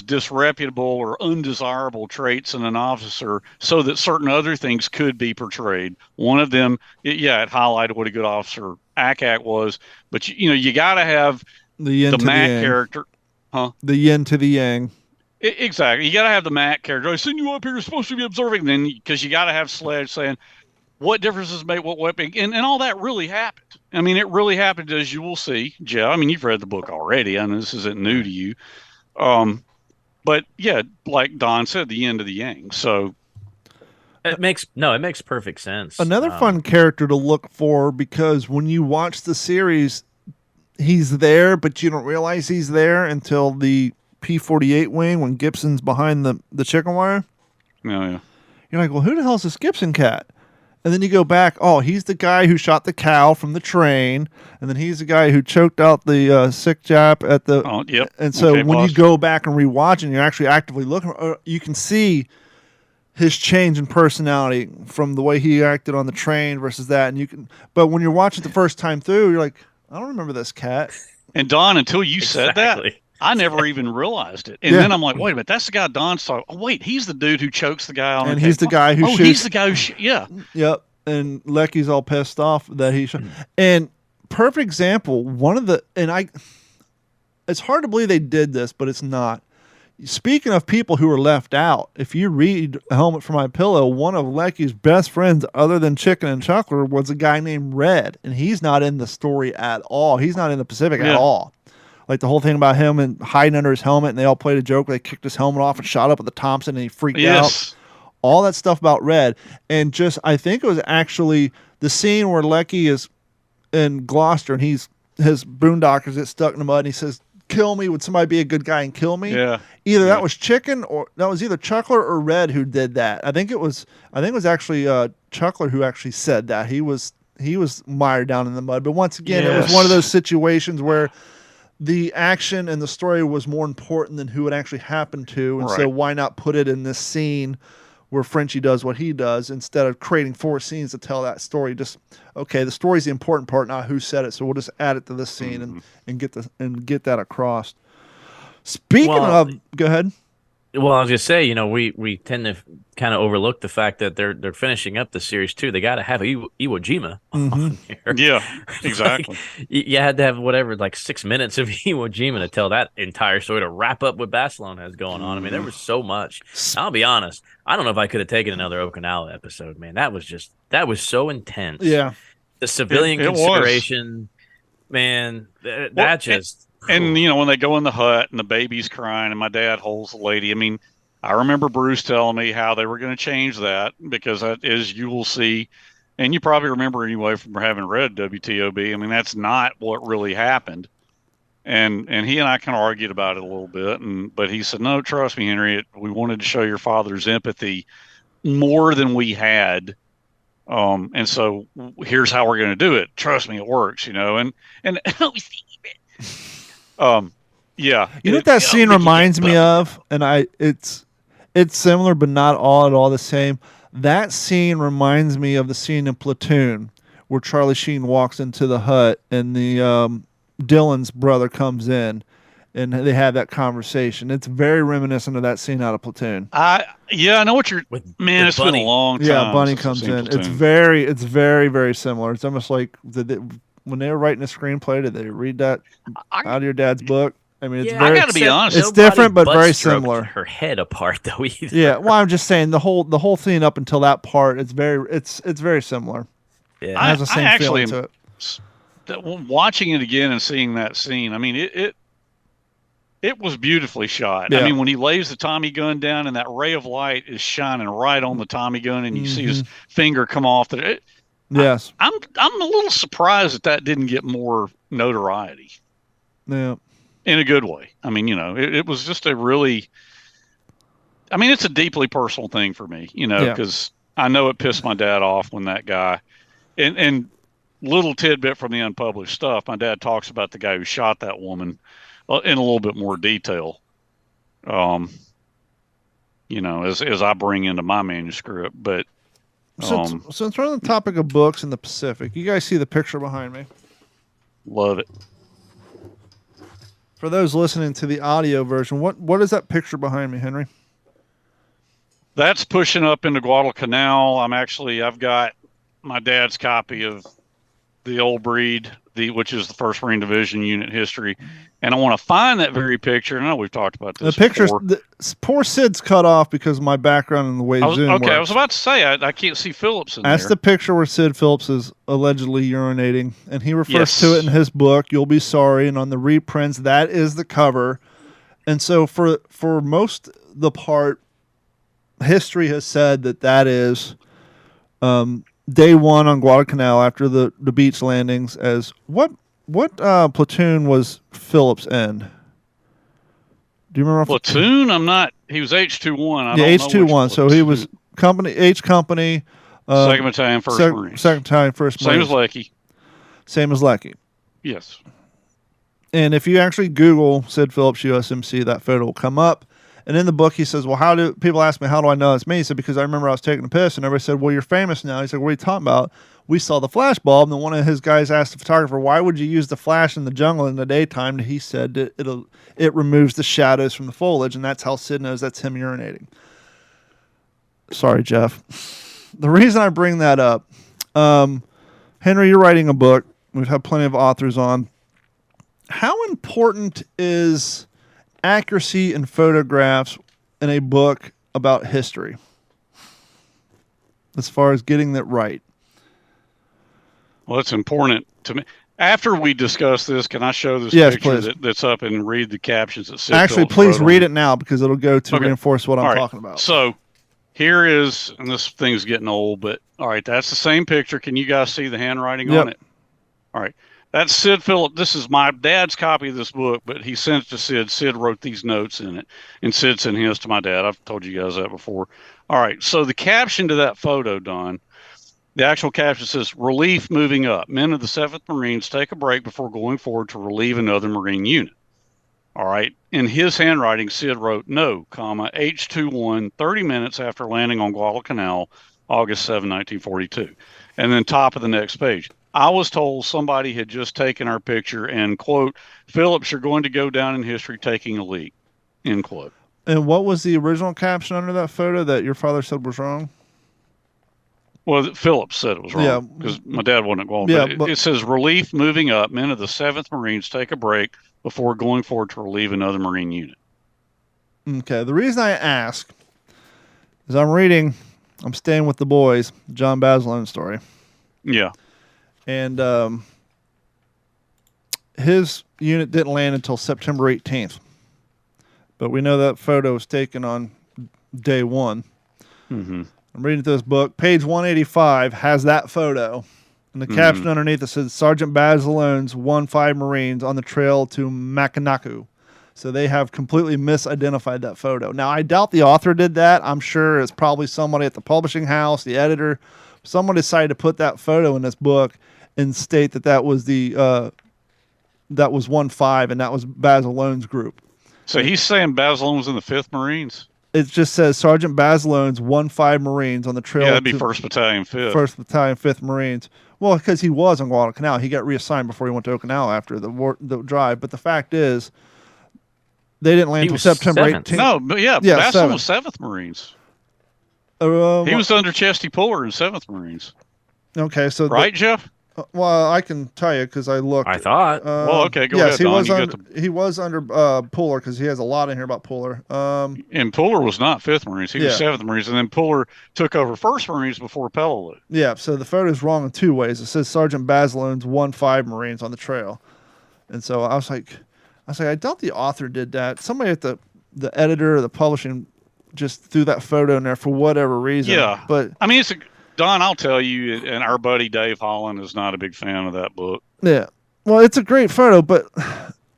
disreputable or undesirable traits in an officer so that certain other things could be portrayed. One of them, it highlighted what a good officer Akak was, but you got to have the Mac character. Huh? The yin to the yang. Exactly. You got to have the Mac character. I send you up here, you're supposed to be observing. Then, because you got to have Sledge saying, what differences make what weapon? And all that really happened. I mean, it really happened, as you will see, Jeff. I mean, you've read the book already. I know this isn't new to you. But yeah, like Don said, the yin to the yang. So it makes perfect sense. Another fun character to look for, because when you watch the series, he's there, but you don't realize he's there until the P-48 wing when Gibson's behind the chicken wire. Oh, yeah. You're like, well, who the hell is this Gibson cat? And then you go back, oh, he's the guy who shot the cow from the train, and then he's the guy who choked out the sick Jap at the... Oh, yep. And so when you go back and rewatch and you're actually actively looking, you can see his change in personality from the way he acted on the train versus that. But when you're watching it the first time through, you're like, I don't remember this cat. And Don, until you said that, I never even realized it. And then I'm like, wait a minute, that's the guy Don saw. Oh, wait, he's the dude who chokes the guy on and he's the guy who shoots. He's the guy who yeah. Yep. And Lecky's all pissed off that he shot. And perfect example, it's hard to believe they did this, but it's not. Speaking of people who were left out, if you read A Helmet for My Pillow, one of Lecky's best friends, other than Chicken and Chuckler, was a guy named Red, and he's not in the story at all. He's not in the Pacific at all. Like the whole thing about him and hiding under his helmet, and they all played a joke where they kicked his helmet off and shot up at the Thompson, and he freaked out. All that stuff about Red. And I think it was actually the scene where Lecky is in Gloucester, and his boondockers get stuck in the mud, and he says, kill me, would somebody be a good guy and kill me? Yeah. That was Chicken, or that was either Chuckler or Red who did that. I think it was actually Chuckler who actually said that. He was mired down in the mud. But once again, it was one of those situations where the action and the story was more important than who it actually happened to, and so why not put it in this scene where Frenchie does what he does instead of creating 4 scenes to tell that story? Just the story's the important part, not who said it. So we'll just add it to this scene and get that across. Speaking of, go ahead. Well, I was gonna say, we tend to kind of overlook the fact that they're finishing up the series too. They got to have Iwo Jima on here. Yeah, exactly. You had to have 6 minutes of Iwo Jima to tell that entire story, to wrap up what Barcelona has going on. I mean, there was so much. I'll be honest, I don't know if I could have taken another Okinawa episode, man. That was so intense. Yeah, the civilian consideration, man. And, when they go in the hut and the baby's crying and my dad holds the lady, I mean, I remember Bruce telling me how they were going to change that, because that is, you will see, and you probably remember anyway from having read WTOB, I mean, that's not what really happened. And he and I kind of argued about it a little bit, but he said, no, trust me, Henry, we wanted to show your father's empathy more than we had. And so here's how we're going to do it. Trust me, it works, and yeah. You know what that scene reminds me of? And it's similar, but not all at all the same. That scene reminds me of the scene in Platoon where Charlie Sheen walks into the hut and the Dylan's brother comes in and they have that conversation. It's very reminiscent of that scene out of Platoon. I know what you're. Man, it's been a long time. Yeah, Bunny comes in. Platoon. It's very, very similar. It's almost like when they were writing a screenplay, did they read that out of your dad's book? I mean, it's very. I got to be honest. It's different, but very similar. Her head apart, though. Either. Yeah, well, I'm just saying the whole scene up until that part, it's very similar. Yeah, it has the same feeling to it. Watching it again and seeing that scene, I mean, it was beautifully shot. Yeah. I mean, when he lays the Tommy gun down and that ray of light is shining right on the Tommy gun, and you see his finger come off the. Yes, I'm a little surprised that didn't get more notoriety. Yeah, in a good way. I mean, it was just a really. I mean, it's a deeply personal thing for me, because I know it pissed my dad off when that guy, and little tidbit from the unpublished stuff, my dad talks about the guy who shot that woman in a little bit more detail, as I bring into my manuscript. But since we're on the topic of books in the Pacific, you guys see the picture behind me? Love it. For those listening to the audio version, what is that picture behind me, Henry? That's pushing up into Guadalcanal. I've got my dad's copy of the Old Breed, which is the 1st Marine Division unit history. And I want to find that very picture. I know we've talked about this. The picture's poor Sid's cut off because of my background and the way Zoom works. I was about to say, I can't see Phillips in there. That's the picture where Sid Phillips is allegedly urinating. And he refers to it in his book, You'll Be Sorry. And on the reprints, that is the cover. And so for most the part, history has said that is day one on Guadalcanal after the beach landings. As what platoon was Phillips in? Do you remember? Platoon? He was H-21. Yeah, H-21. So he was H Company. 2nd Battalion, 1st Marines. 2nd Battalion, 1st Marines. Same as Leckie. Yes. And if you actually Google Sid Phillips USMC, that photo will come up. And in the book, he says, well, people ask me, how do I know it's me? He said, because I remember I was taking a piss, and everybody said, well, you're famous now. He said, what are you talking about? We saw the flash bulb, and then one of his guys asked the photographer, why would you use the flash in the jungle in the daytime? And he said it removes the shadows from the foliage, and that's how Sid knows that's him urinating. Sorry, Jeff. The reason I bring that up, Henry, you're writing a book. We've had plenty of authors on. How important is accuracy in photographs in a book about history, as far as getting that right? Well, it's important to me. After we discuss this, can I show this picture that's up and read the captions that Sid Actually, Phillips please wrote read on? it now, because it'll go to reinforce what I'm talking about. So here is, and this thing's getting old, but all right, that's the same picture. Can you guys see the handwriting on it? All right. That's Sid Phillips. This is my dad's copy of this book, but he sent it to Sid. Sid wrote these notes in it, and Sid sent his to my dad. I've told you guys that before. All right, so the caption to that photo, Don, the actual caption says, relief moving up. Men of the 7th Marines take a break before going forward to relieve another Marine unit. All right, in his handwriting, Sid wrote, no, H-21, 30 minutes after landing on Guadalcanal, August 7, 1942. And then top of the next page. I was told somebody had just taken our picture and, quote, Phillips, you're going to go down in history taking a leak, end quote. And what was the original caption under that photo that your father said was wrong? Well, Phillips said it was wrong because my dad wasn't involved. Yeah, but it says relief moving up. Men of the 7th Marines take a break before going forward to relieve another Marine unit. Okay. The reason I ask is I'm staying with the boys, John Basilone story. Yeah. And his unit didn't land until September 18th. But we know that photo was taken on day one. Mm-hmm. I'm reading through this book. Page 185 has that photo. And the caption underneath it says, Sergeant Basilone's 1-5 Marines on the trail to Makanaku. So they have completely misidentified that photo. Now, I doubt the author did that. I'm sure it's probably somebody at the publishing house, the editor. Someone decided to put that photo in this book and state that was that was 1-5 and that was Basilone's group. So he's saying Basilone was in the 5th Marines? It just says Sergeant Basilone's 1-5 Marines on the trail. Yeah, that'd be 1st Battalion, 5th. 1st Battalion, 5th Marines. Well, because he was on Guadalcanal. He got reassigned before he went to Okinawa after the drive. But the fact is, they didn't land until September 18th. No, but Basilone was 7th Marines. He was under Chesty Puller in 7th Marines. Okay, so right, Jeff? Well, I can tell you because I looked. I thought. Well, okay, go ahead. He was under Puller because he has a lot in here about Puller. And Puller was not 5th Marines; he was 7th Marines, and then Puller took over 1st Marines before Peleliu. Yeah, so the photo is wrong in two ways. It says Sergeant Basilone's 1-5 Marines on the trail, and so I was like, I doubt the author did that. Somebody at the editor or the publishing just threw that photo in there for whatever reason. Yeah, but I mean, Don, I'll tell you, and our buddy Dave Holland is not a big fan of that book. Yeah. Well, it's a great photo,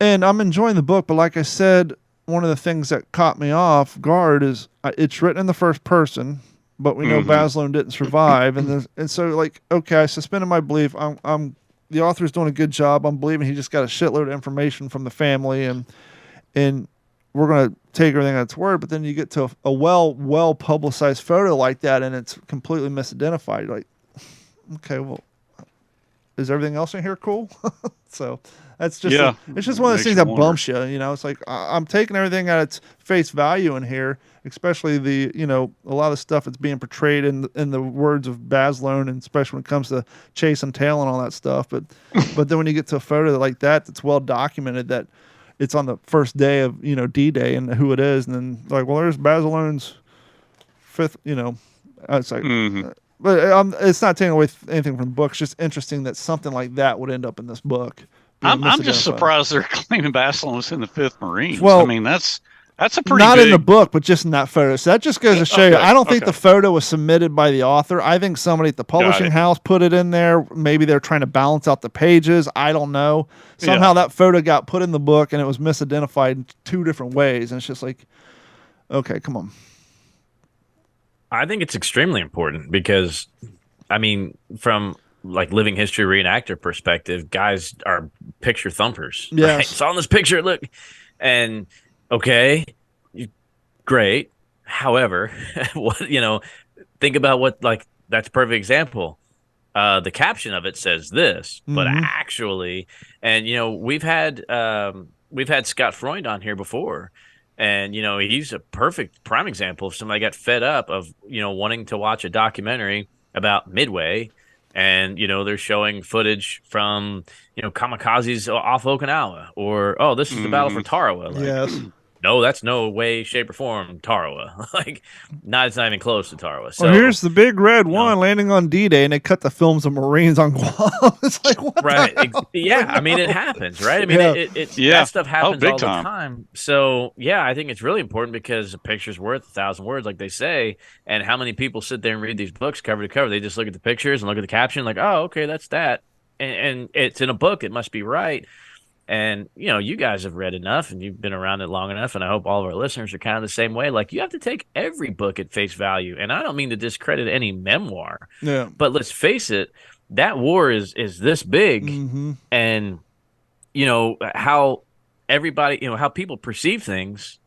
and I'm enjoying the book, but like I said, one of the things that caught me off guard is it's written in the first person, but we know Baz Luhrmann didn't survive, and so like, okay, I suspended my belief. I'm the author's doing a good job. I'm believing he just got a shitload of information from the family, and we're gonna take everything at its word. But then you get to a well publicized photo like that, and it's completely misidentified. Like, okay, well, is everything else in here cool? So that's just it's just one of those things that bumps you. You know, it's like I'm taking everything at its face value in here, especially the a lot of the stuff that's being portrayed in the words of Baz Luhrmann, and especially when it comes to chase and tail and all that stuff. But then when you get to a photo like that that's well documented, that it's on the first day of D-Day and who it is, and then like, well, there's Baz Luhrmann's fifth. It's like. But it's not taking away anything from the book. It's just interesting that something like that would end up in this book. I'm just surprised they're claiming Baz Luhrmann was in the 5th Marines. Well, I mean, that's a pretty not big... in the book, but just in that photo. So that just goes to show you. I don't think the photo was submitted by the author. I think somebody at the publishing house put it in there. Maybe they're trying to balance out the pages. I don't know. Somehow that photo got put in the book, and it was misidentified in 2 different ways. And it's just like, okay, come on. I think it's extremely important because, I mean, from like living history reenactor perspective, guys are picture thumpers. Yes. Right? So on this picture, look, and okay, great. However, think about what, like, that's a perfect example. The caption of it says this, but actually, and we've had Scott Freund on here before. And, he's a perfect prime example of somebody got fed up of, wanting to watch a documentary about Midway. And, they're showing footage from, kamikazes off Okinawa. Or, oh, this is the battle for Tarawa. Like, yes. No, that's no way, shape, or form Tarawa. Like, it's not even close to Tarawa. So here's the big red one landing on D-Day, and they cut the films of Marines on Guam. It's like, what the hell? Yeah, I mean, it happens, right? I mean, that stuff happens all the time. So, yeah, I think it's really important because a picture's worth 1,000 words, like they say. And how many people sit there and read these books cover to cover? They just look at the pictures and look at the caption, like, oh, okay, that's that. And it's in a book. It must be right. And, you guys have read enough and you've been around it long enough. And I hope all of our listeners are kind of the same way. Like, you have to take every book at face value. And I don't mean to discredit any memoir. Yeah. But let's face it, that war is this big. And, how everybody, how people perceive things.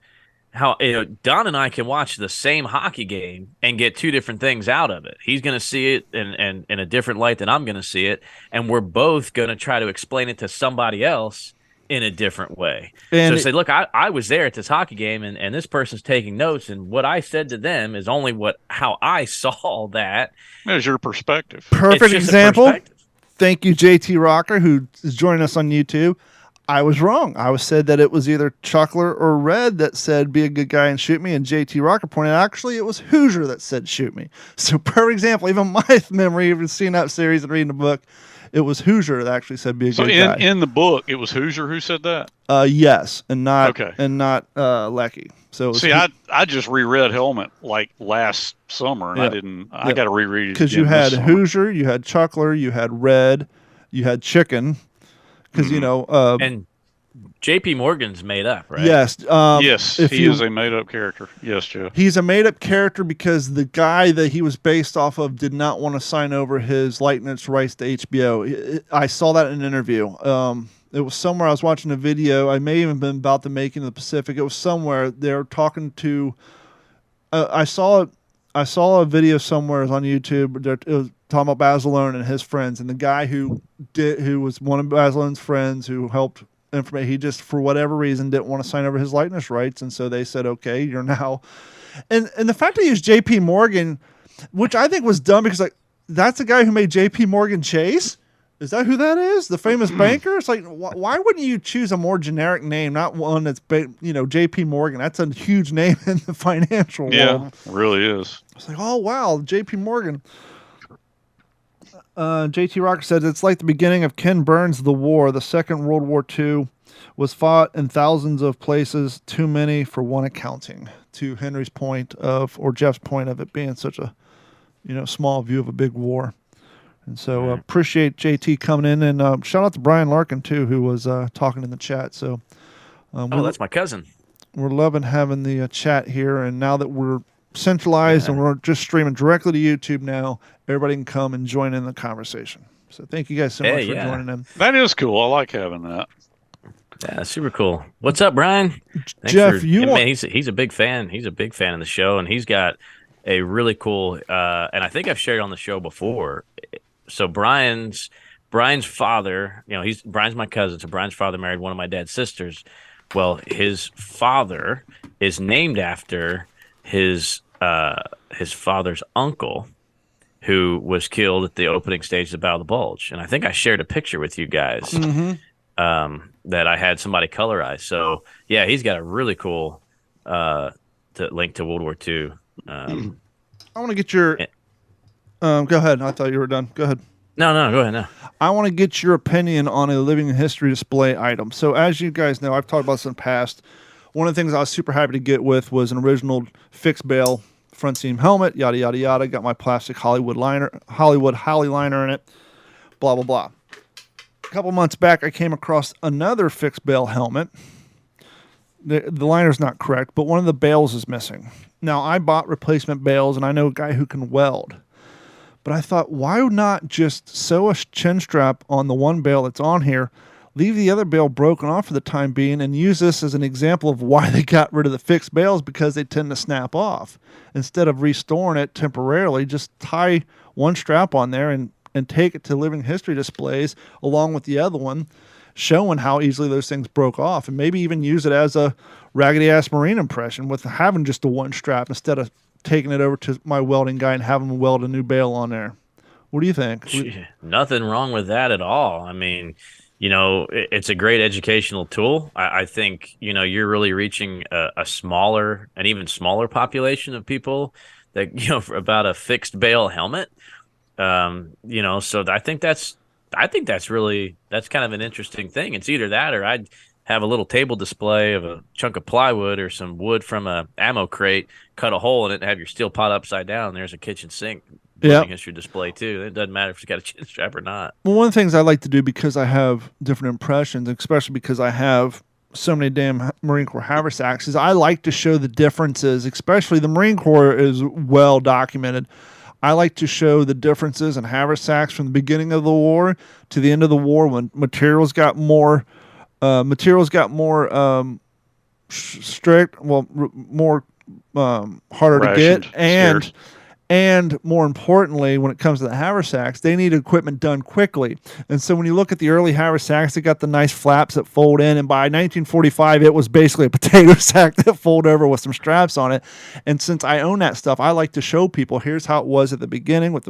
How Don and I can watch the same hockey game and get 2 different things out of it. He's going to see it in a different light than I'm going to see it, and we're both going to try to explain it to somebody else in a different way. And so say, look, I was there at this hockey game, and this person's taking notes, and what I said to them is only how I saw that. There's your perspective. Perfect example. Thank you, JT Rocker, who is joining us on YouTube. I was wrong. I was said that it was either Chuckler or Red that said be a good guy and shoot me, and JT Rocker pointed out actually it was Hoosier that said shoot me. So per example, even my memory of seeing that series and reading the book, it was Hoosier that actually said be a good guy. So in the book, it was Hoosier who said that? Yes, and not Lecky. So see, I just reread Helmet like last summer, and I got to reread it because you had Hoosier, you had Chuckler, you had Red, you had Chicken. Because and J.P. Morgan's made up, right? Yes, yes, he is a made-up character. Yes, Jeff. He's a made-up character because the guy that he was based off of did not want to sign over his likeness rights to HBO. I saw that in an interview. It was somewhere I was watching a video. I may even been about the making of the Pacific. It was somewhere they were talking to. I saw a video somewhere on YouTube. It was talking about Baz Luhrmann and his friends, and the guy who was one of Baz Luhrmann's friends who helped informate. He just, for whatever reason, didn't want to sign over his likeness rights, and so they said, "Okay, you're now." And the fact that he used J.P. Morgan, which I think was dumb because that's the guy who made J.P. Morgan Chase. Is that who that is? The famous banker? It's like, why wouldn't you choose a more generic name, not one that's, J.P. Morgan? That's a huge name in the financial world. Yeah, it really is. It's like, oh, wow, J.P. Morgan. J.T. Rocker said, it's like the beginning of Ken Burns' The War. The Second World War II was fought in thousands of places, too many for one accounting. To Henry's point or Jeff's point of it being such a, small view of a big war. And so appreciate JT coming in, and shout out to Brian Larkin too, who was talking in the chat. So, that's my cousin. We're loving having the chat here, and now that we're centralized and we're just streaming directly to YouTube now, everybody can come and join in the conversation. So thank you guys so much for joining in. That is cool. I like having that. Yeah, super cool. What's up, Brian? Thanks Jeff, man, he's a big fan. He's a big fan of the show, and he's got a really cool. And I think I've shared on the show before. So Brian's father, Brian's my cousin. So Brian's father married one of my dad's sisters. Well, his father is named after his father's uncle, who was killed at the opening stage of the Battle of the Bulge. And I think I shared a picture with you guys that I had somebody colorize. So, yeah, he's got a really cool link to World War II. I want to get your go ahead. I thought you were done. Go ahead. No, go ahead. No. I want to get your opinion on a living history display item. So as you guys know, I've talked about this in the past. One of the things I was super happy to get with was an original fixed bale front seam helmet, yada, yada, yada. Got my plastic Hollywood Holly liner in it, blah, blah, blah. A couple months back, I came across another fixed bale helmet. The liner's not correct, but one of the bales is missing. Now, I bought replacement bales, and I know a guy who can weld. But I thought, why not just sew a chin strap on the one bale that's on here, leave the other bale broken off for the time being, and use this as an example of why they got rid of the fixed bales, because they tend to snap off. Instead of restoring it temporarily, just tie one strap on there and take it to living history displays along with the other one, showing how easily those things broke off, and maybe even use it as a raggedy-ass Marine impression with having just a one strap instead of taking it over to my welding guy and having him weld a new bale on there. What do you think? Nothing wrong with that at all. I mean, it's a great educational tool. I think, you're really reaching an even smaller population of people that, about a fixed bale helmet. So I think that's kind of an interesting thing. It's either that or I'd have a little table display of a chunk of plywood or some wood from a ammo crate, cut a hole in it, and have your steel pot upside down. There's a kitchen sink. Yeah, history display too. It doesn't matter if it's got a chin strap or not. Well, one of the things I like to do, because I have different impressions, especially because I have so many damn Marine Corps haversacks, is I like to show the differences. Especially the Marine Corps is well documented. I like to show the differences in haversacks from the beginning of the war to the end of the war, when materials got more strict, more harder rationed, to get, and more importantly, when it comes to the haversacks, they need equipment done quickly. And so when you look at the early haversacks, they got the nice flaps that fold in, and by 1945, it was basically a potato sack that fold over with some straps on it. And since I own that stuff, I like to show people, here's how it was at the beginning with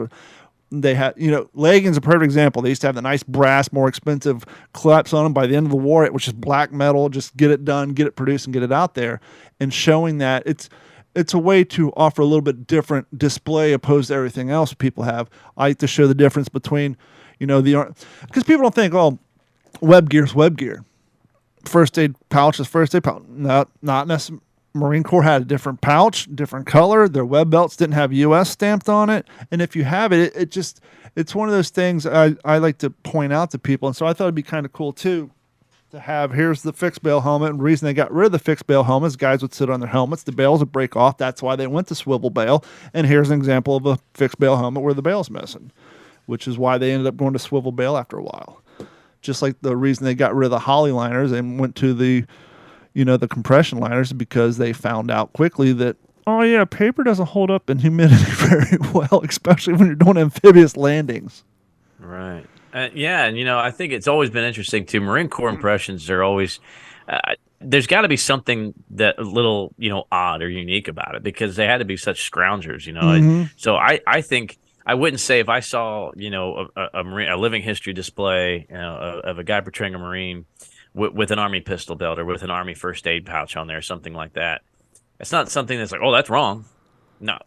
they had, leggings, a perfect example. They used to have the nice brass, more expensive claps on them. By the end of the war, it was just black metal. Just get it done, get it produced, and get it out there. And showing that it's a way to offer a little bit different display opposed to everything else people have. I like to show the difference between, because people don't think, web gear's web gear. First aid pouch is first aid pouch. No, not necessarily. Marine Corps had a different pouch, different color. Their web belts didn't have U.S. stamped on it. And if you have it, it's one of those things I like to point out to people. And so I thought it'd be kind of cool, too, to have, here's the fixed bale helmet. And the reason they got rid of the fixed bale helmets, guys would sit on their helmets. The bales would break off. That's why they went to swivel bale. And here's an example of a fixed bale helmet where the bale's missing, which is why they ended up going to swivel bale after a while. Just like the reason they got rid of the Holly liners and went to the compression liners, because they found out quickly that, paper doesn't hold up in humidity very well, especially when you're doing amphibious landings. Right. And, I think it's always been interesting, too. Marine Corps impressions are always there's got to be something that a little, odd or unique about it, because they had to be such scroungers, Mm-hmm. So I think I wouldn't say if I saw, a living history display of a guy portraying a Marine with an Army pistol belt or with an Army first aid pouch on there, something like that. It's not something that's like, that's wrong. No,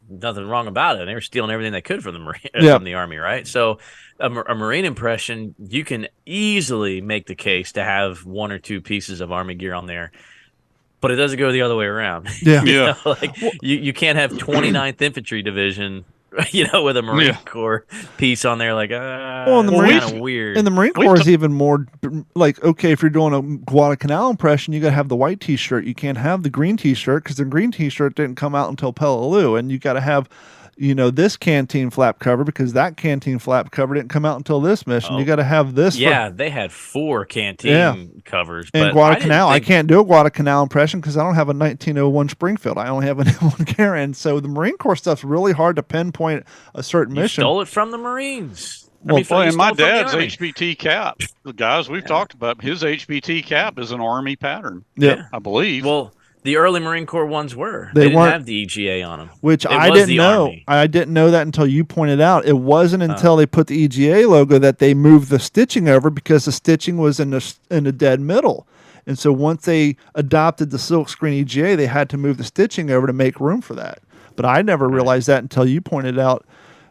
nothing wrong about it. They were stealing everything they could from from the Army, right? So a Marine impression, you can easily make the case to have one or two pieces of Army gear on there, but it doesn't go the other way around. Yeah. You can't have 29th Infantry Division with a Marine Corps piece on there, like, well, in the it's Marine, kind of weird. and the Marine Corps is even more like, okay, if you're doing a Guadalcanal impression, you got to have the white T-shirt. You can't have the green T-shirt because the green T-shirt didn't come out until Peleliu, and you got to have, this canteen flap cover because that canteen flap cover didn't come out until this mission. You got to have this. Yeah, they had 4 canteen covers. And Guadalcanal, I can't do a Guadalcanal impression because I don't have a 1901 Springfield. I only have an M1 Garand. So the Marine Corps stuff's really hard to pinpoint a certain mission. Stole it from the Marines. And my dad's HBT cap, the guys we've talked about, his HBT cap is an Army pattern. Yeah, I believe. Well, the early Marine Corps ones were. They didn't have the EGA on them. Which I didn't know. Army. I didn't know that until you pointed out. It wasn't until they put the EGA logo that they moved the stitching over because the stitching was in the dead middle. And so once they adopted the silkscreen EGA, they had to move the stitching over to make room for that. But I never realized that until you pointed out,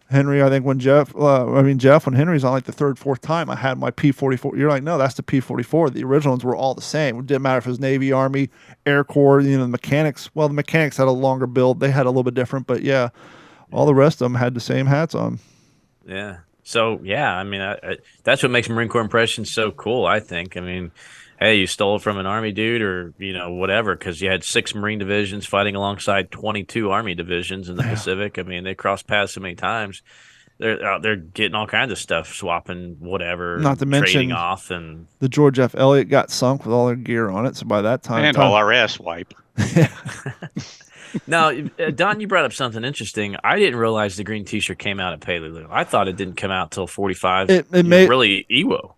Henry. I think when when Henry's on like the 3rd, 4th time, I had my P-44. You're like, no, that's the P-44. The original ones were all the same. It didn't matter if it was Navy, Army, Air Corps, the mechanics. Well, the mechanics had a longer build. They had a little bit different, but all the rest of them had the same hats on. Yeah. So, that's what makes Marine Corps impressions so cool, I think. Hey, you stole it from an Army dude or, whatever, because you had 6 Marine divisions fighting alongside 22 Army divisions in the Pacific. They crossed paths so many times. They're out there getting all kinds of stuff, swapping whatever, not to mention trading off. And the George F. Elliott got sunk with all their gear on it, so by that time... And all our ass wipe. Now, Don, you brought up something interesting. I didn't realize the green T-shirt came out at Peleliu. I thought it didn't come out till 45. It may really EWO.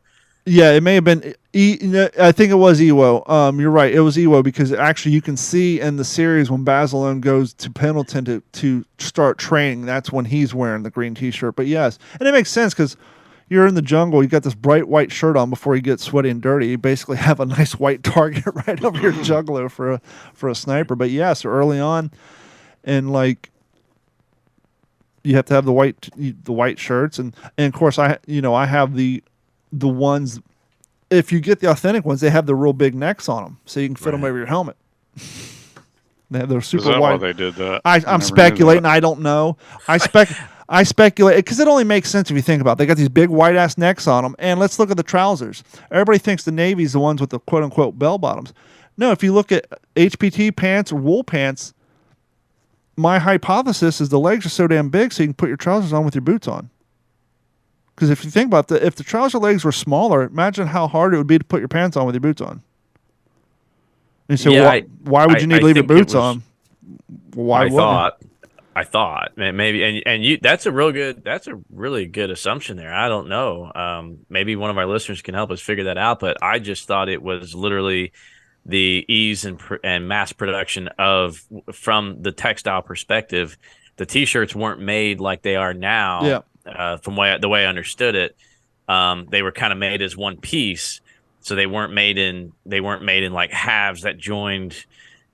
Yeah, it may have been. I think it was EWO. You're right. It was EWO because actually you can see in the series when Basilone goes to Pendleton to start training, that's when he's wearing the green T-shirt. But yes, and it makes sense because you're in the jungle. You got this bright white shirt on before you get sweaty and dirty. You basically have a nice white target right over your juggler for a sniper. But yeah, so early on, and like you have to have the white shirts, and of course I have the ones, if you get the authentic ones, they have the real big necks on them, so you can fit them over your helmet. They have their super wide. Why they did that? I'm speculating. I don't know. I speculate because it only makes sense if you think about it. They got these big white ass necks on them, and let's look at the trousers. Everybody thinks the Navy's the ones with the quote unquote bell bottoms. No, if you look at HPT pants or wool pants, my hypothesis is the legs are so damn big, so you can put your trousers on with your boots on. Because if you think about it, if the trouser legs were smaller, imagine how hard it would be to put your pants on with your boots on. And so why would you need to leave your boots on? Why I thought maybe, and you, that's a really good assumption there. I don't know. Maybe one of our listeners can help us figure that out, but I just thought it was literally the ease and mass production from the textile perspective. The T-shirts weren't made like they are now. Yeah. From the way I understood it, they were kind of made as one piece, so they weren't made in like halves that joined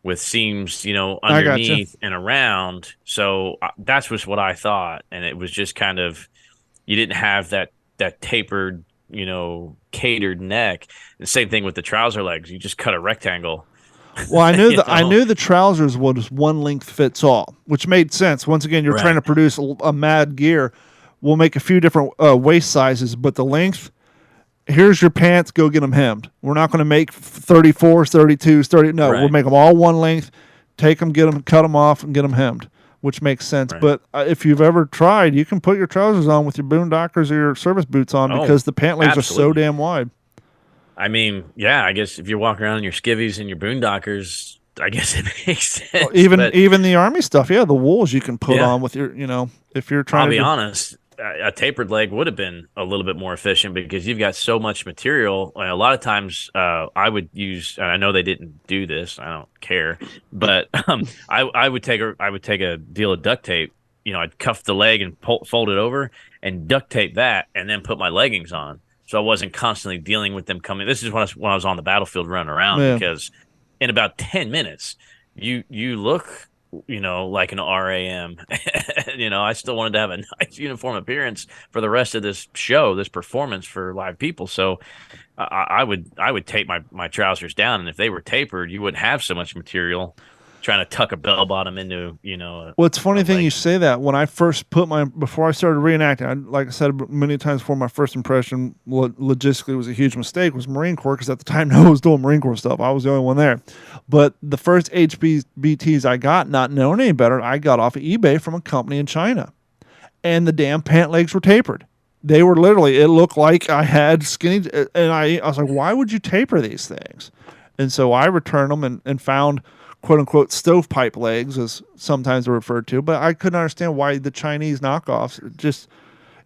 with seams, underneath and around. So that's just what I thought, and it was just kind of, you didn't have that tapered, catered neck. The same thing with the trouser legs; you just cut a rectangle. Well, I knew I knew the trousers was one length fits all, which made sense. Once again, you're trying to produce a mad gear. We'll make a few different waist sizes, but the length, here's your pants, go get them hemmed. We're not going to make 34s, 32s, 30. No, we'll make them all one length, take them, get them, cut them off, and get them hemmed, which makes sense. Right. But if you've ever tried, you can put your trousers on with your boondockers or your service boots on because the pant legs are so damn wide. I guess if you're walking around in your skivvies and your boondockers, I guess it makes sense. Well, even the Army stuff, the wools you can put on with your, if you're trying to be honest, a tapered leg would have been a little bit more efficient because you've got so much material. A lot of times I would use, and I know they didn't do this, I don't care, but I would take a deal of duct tape, I'd cuff the leg and fold it over and duct tape that and then put my leggings on. So I wasn't constantly dealing with them coming. This is when I was on the battlefield running around because in about 10 minutes, you look, like an RAM. I still wanted to have a nice uniform appearance for the rest of this show, this performance for live people. So I would tape my trousers down, and if they were tapered, you wouldn't have so much material trying to tuck a bell bottom into, Well, it's funny thing you say that. When I first before I started reenacting, like I said many times before, my first impression logistically was a huge mistake, was Marine Corps, because at the time no one was doing Marine Corps stuff. I was the only one there. But the first HBTs I got, not knowing any better, I got off of eBay from a company in China. And the damn pant legs were tapered. They were literally, it looked like I had skinny, and I was like, why would you taper these things? And so I returned them and found quote-unquote stovepipe legs, as sometimes they're referred to, but I couldn't understand why the Chinese knockoffs just,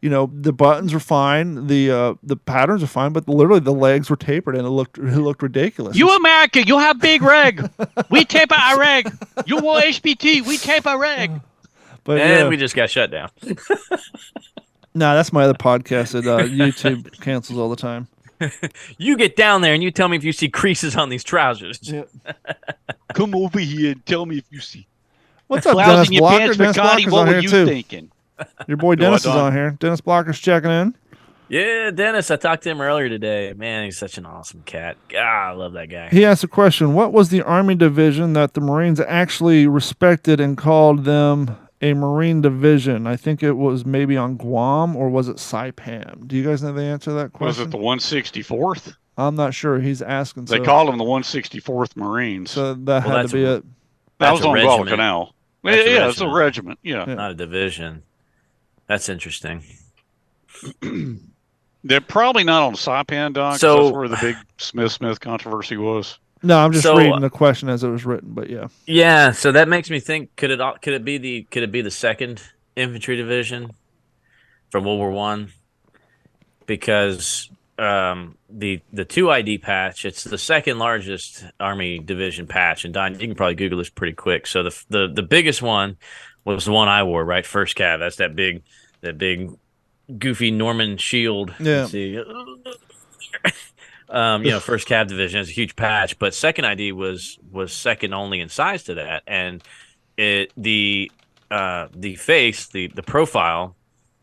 the buttons were fine, the patterns are fine, but literally the legs were tapered, and it looked ridiculous. You American, you have big reg. We taper our reg. You wore HBT, we taper reg. But we just got shut down. Nah, that's my other podcast that YouTube cancels all the time. You get down there and you tell me if you see creases on these trousers. Yeah. Come over here and tell me if you see. What's up, Flowers Dennis in your Blocker? pants, Dennis Riccati, Blocker's what on were here you too. thinking? Your boy Dennis is on here. Dennis Blocker's checking in. Yeah, Dennis, I talked to him earlier today. Man, he's such an awesome cat. God, I love that guy. He asked a question. What was the Army division that the Marines actually respected and called them a Marine division? I think it was maybe on Guam, or was it Saipan? Do you guys know the answer to that question? Was it the 164th? I'm not sure. He's asking. They called them the 164th Marines. So that had to be it. That was on regiment. Guadalcanal. Yeah, it's a regiment. Yeah. Not a division. That's interesting. They're probably not on Saipan, Doc. So that's where the big Smith controversy was. No, I'm just reading the question as it was written, but yeah. Yeah, so that makes me think: could it be the Second Infantry Division from World War One? Because the 2ID patch, it's the second largest Army division patch, and Don, you can probably Google this pretty quick. So the biggest one was the one I wore, right? First Cav. That's that big goofy Norman shield. Yeah. See, First Cav division is a huge patch, but second ID was second only in size to that, and the face, the profile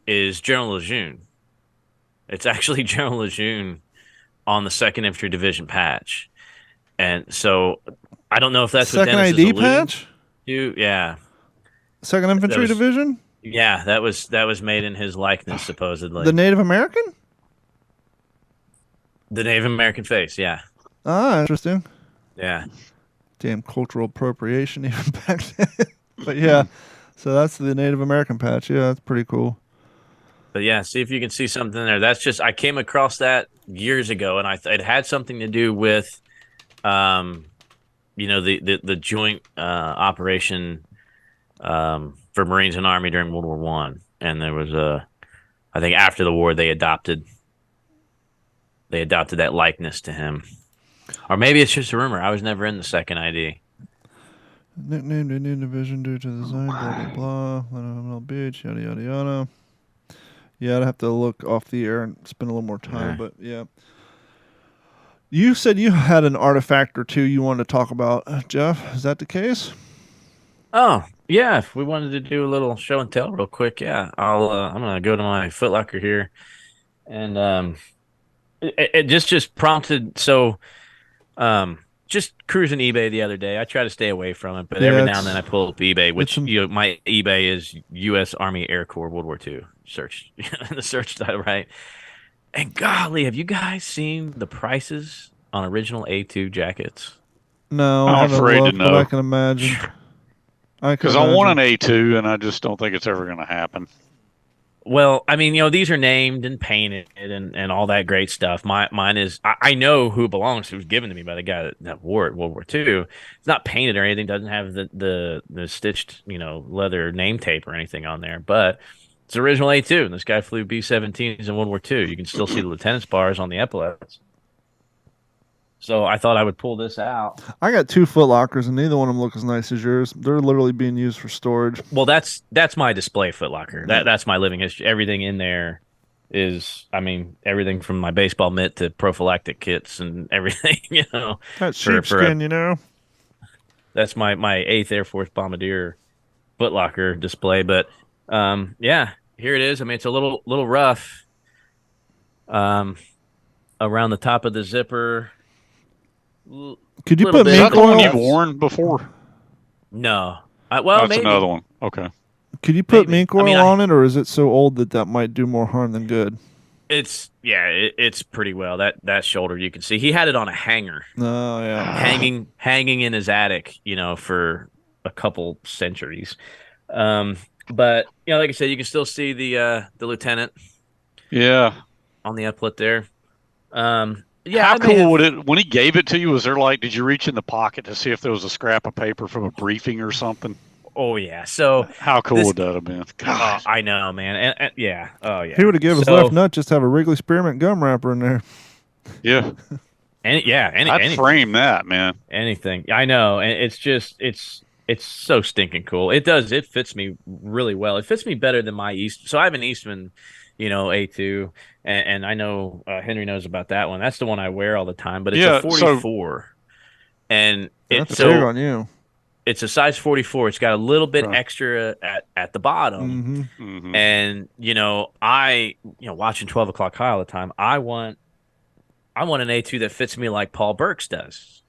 is General Lejeune. It's actually General Lejeune on the 2nd Infantry Division patch. And so I don't know if that's what Dennis ID is alluding patch? to. Yeah. 2nd Infantry Division? Yeah, that was made in his likeness, supposedly. The Native American? The Native American face, yeah. Ah, interesting. Yeah. Damn cultural appropriation even back then. But yeah, so that's the Native American patch. Yeah, that's pretty cool. But yeah, see if you can see something there. That's just, I came across that years ago, and it had something to do with, the joint operation for Marines and Army during World War One. And there was I think after the war they adopted that likeness to him, or maybe it's just a rumor. I was never in the 2nd ID. Nicknamed Indian Division due to the design, blah, blah, blah, beach, yada, yada, yada. Yeah, I'd have to look off the air and spend a little more time, but yeah. You said you had an artifact or two you wanted to talk about, Jeff. Is that the case? Oh, yeah. If we wanted to do a little show and tell real quick, yeah. I'm going to go to my Foot Locker here. And it just prompted, so just cruising eBay the other day. I try to stay away from it, but every now and then I pull up eBay, which my eBay is U.S. Army Air Corps World War II search, the search title, right? And golly, have you guys seen the prices on original A2 jackets? No, I'm afraid to know. But I can imagine. Because I want an A2, and I just don't think it's ever going to happen. Well, I mean, these are named and painted and all that great stuff. Mine is, I know who it belongs to. It was given to me by the guy that wore it World War II. It's not painted or anything. Doesn't have the stitched, leather name tape or anything on there. But it's original A2. And this guy flew B-17s in World War II. You can still see the lieutenant's bars on the epaulets. So I thought I would pull this out. I got 2 Foot Lockers, and neither one of them look as nice as yours. They're literally being used for storage. Well, that's my display Foot Locker. That's my living history. Everything in there is, everything from my baseball mitt to prophylactic kits and everything. That's sheepskin, That's my 8th Air Force Bombardier Foot Locker display. But yeah, here it is. It's a little rough around the top of the zipper. Could you put Is that mink the one oil? you've worn before? No. Well, That's maybe. another one. Okay. Could you put Maybe. mink I oil mean, on it, or is it so old that might do more harm than good? It's pretty well. That shoulder you can see. He had it on a hanger, Oh yeah. hanging in his attic, for a couple centuries. Um, but like I said, you can still see the lieutenant Yeah. on the uplet there. Yeah, How I may cool have. would it, when he gave it to you, was there like, did you reach in the pocket to see if there was a scrap of paper from a briefing or something? Oh yeah. So How cool this. would that have been? Oh, God. I know, man. And yeah. Oh He yeah. would have given his left So nut just to have a Wrigley Spearmint gum wrapper in there. Yeah. I'd anything. frame that, man. Anything. I know. And it's just it's so stinking cool. It fits me really well. It fits me better than my East. So I have an Eastman, A2, and I know Henry knows about that one. That's the one I wear all the time, but it's a Yeah. So 44. And That's big on you. it's a size 44. It's got a little bit Right. extra at the bottom. Mm-hmm. And I watching 12 o'clock high all the time. I want an A2 that fits me like Paul Burke's does,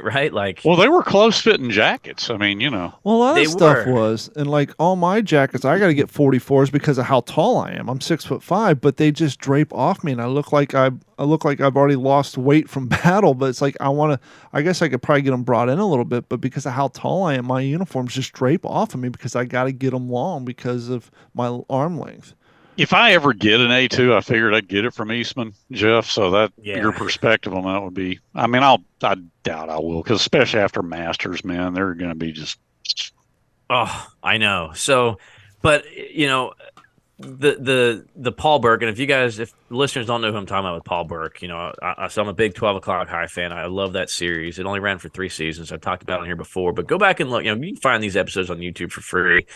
right? Like well, they were close fitting jackets. I mean, Well, a lot They of stuff were. was, and like all my jackets, I got to get 44s because of how tall I am. I'm 6'5", but they just drape off me, and I look like I've already lost weight from battle. But it's like I guess I could probably get them brought in a little bit, but because of how tall I am, my uniforms just drape off of me because I got to get them long because of my arm length. if I ever get an A2, I figured I'd get it from Eastman, Jeff. So that your Yeah. perspective on that would be, I mean, I doubt I will, because especially after Masters, man, they're going to be just. Oh, I know. So, but the Paul Burke, and if listeners don't know who I'm talking about with Paul Burke, so I'm a big 12 o'clock high fan. I love that series. It only ran for 3 seasons. I've talked about it on here before, but go back and look. You can find these episodes on YouTube for free.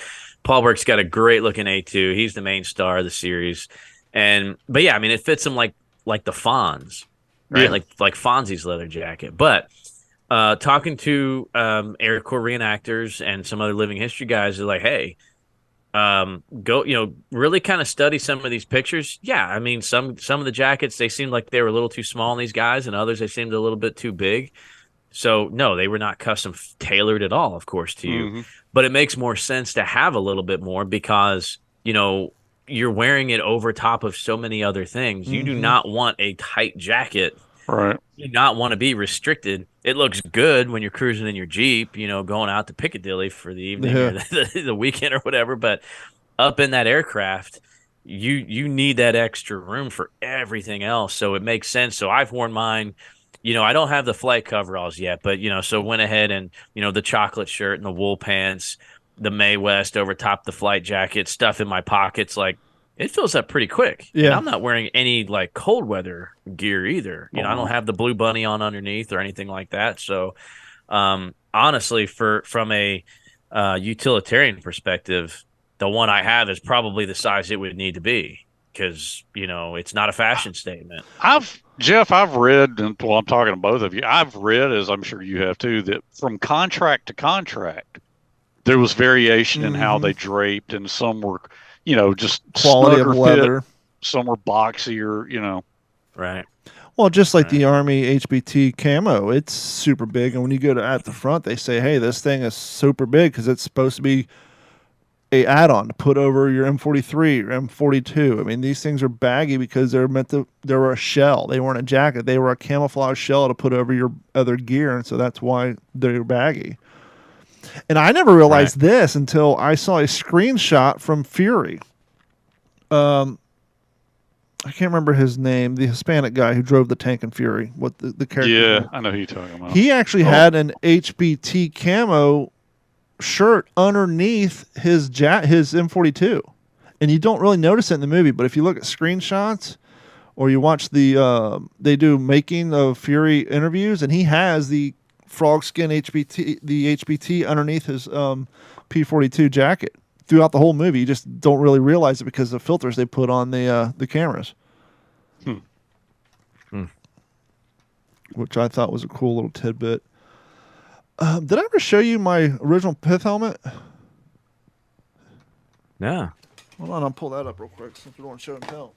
Paul Burke's got a great looking A2. He's the main star of the series, but yeah, I mean, it fits him like the Fonz, right? Yeah. Like Fonzie's leather jacket, but. Talking to Air Corps reenactors and some other living history guys, they're like, hey, go, really kind of study some of these pictures. Yeah, I mean, some of the jackets, they seemed like they were a little too small on these guys, and others, they seemed a little bit too big. So, no, they were not custom tailored at all, of course, to you. Mm-hmm. But it makes more sense to have a little bit more because, you're wearing it over top of so many other things. You do not want a tight jacket. Right. You do not want to be restricted. It looks good when you're cruising in your Jeep, going out to Piccadilly for the evening or the weekend or whatever. But up in that aircraft, you need that extra room for everything else. So it makes sense. So I've worn mine. I don't have the flight coveralls yet, but so went ahead and the chocolate shirt and the wool pants, the Mae West over top the flight jacket, stuff in my pockets, like. It fills up pretty quick. Yeah. And I'm not wearing any like cold weather gear either. I don't have the Blue Bunny on underneath or anything like that. So, honestly, from a utilitarian perspective, the one I have is probably the size it would need to be because it's not a fashion statement. Jeff, I've read, and well, I'm talking to both of you. I've read, as I'm sure you have too, that from contract to contract, there was variation in how they draped, and some were. Just Quality of leather. Fit, some were boxier, Right. Well, just like the Army HBT camo, it's super big. And when you go to at the front, they say, hey, this thing is super big because it's supposed to be a add-on to put over your M43 or M42. I mean, these things are baggy because they were a shell. They weren't a jacket. They were a camouflage shell to put over your other gear. And so that's why they're baggy. And I never realized this until I saw a screenshot from Fury. I can't remember his name, the Hispanic guy who drove the tank in Fury. What the character? Yeah, I know who you're talking about. He actually had an HBT camo shirt underneath his M42, and you don't really notice it in the movie. But if you look at screenshots or you watch they do making of Fury interviews, and he has the frog skin HBT underneath his P-42 jacket throughout the whole movie. You just don't really realize it because of the filters they put on the cameras. Which I thought was a cool little tidbit. Did I ever show you my original pith helmet? Yeah. Hold on, I'll pull that up real quick since we don't want to show and tell.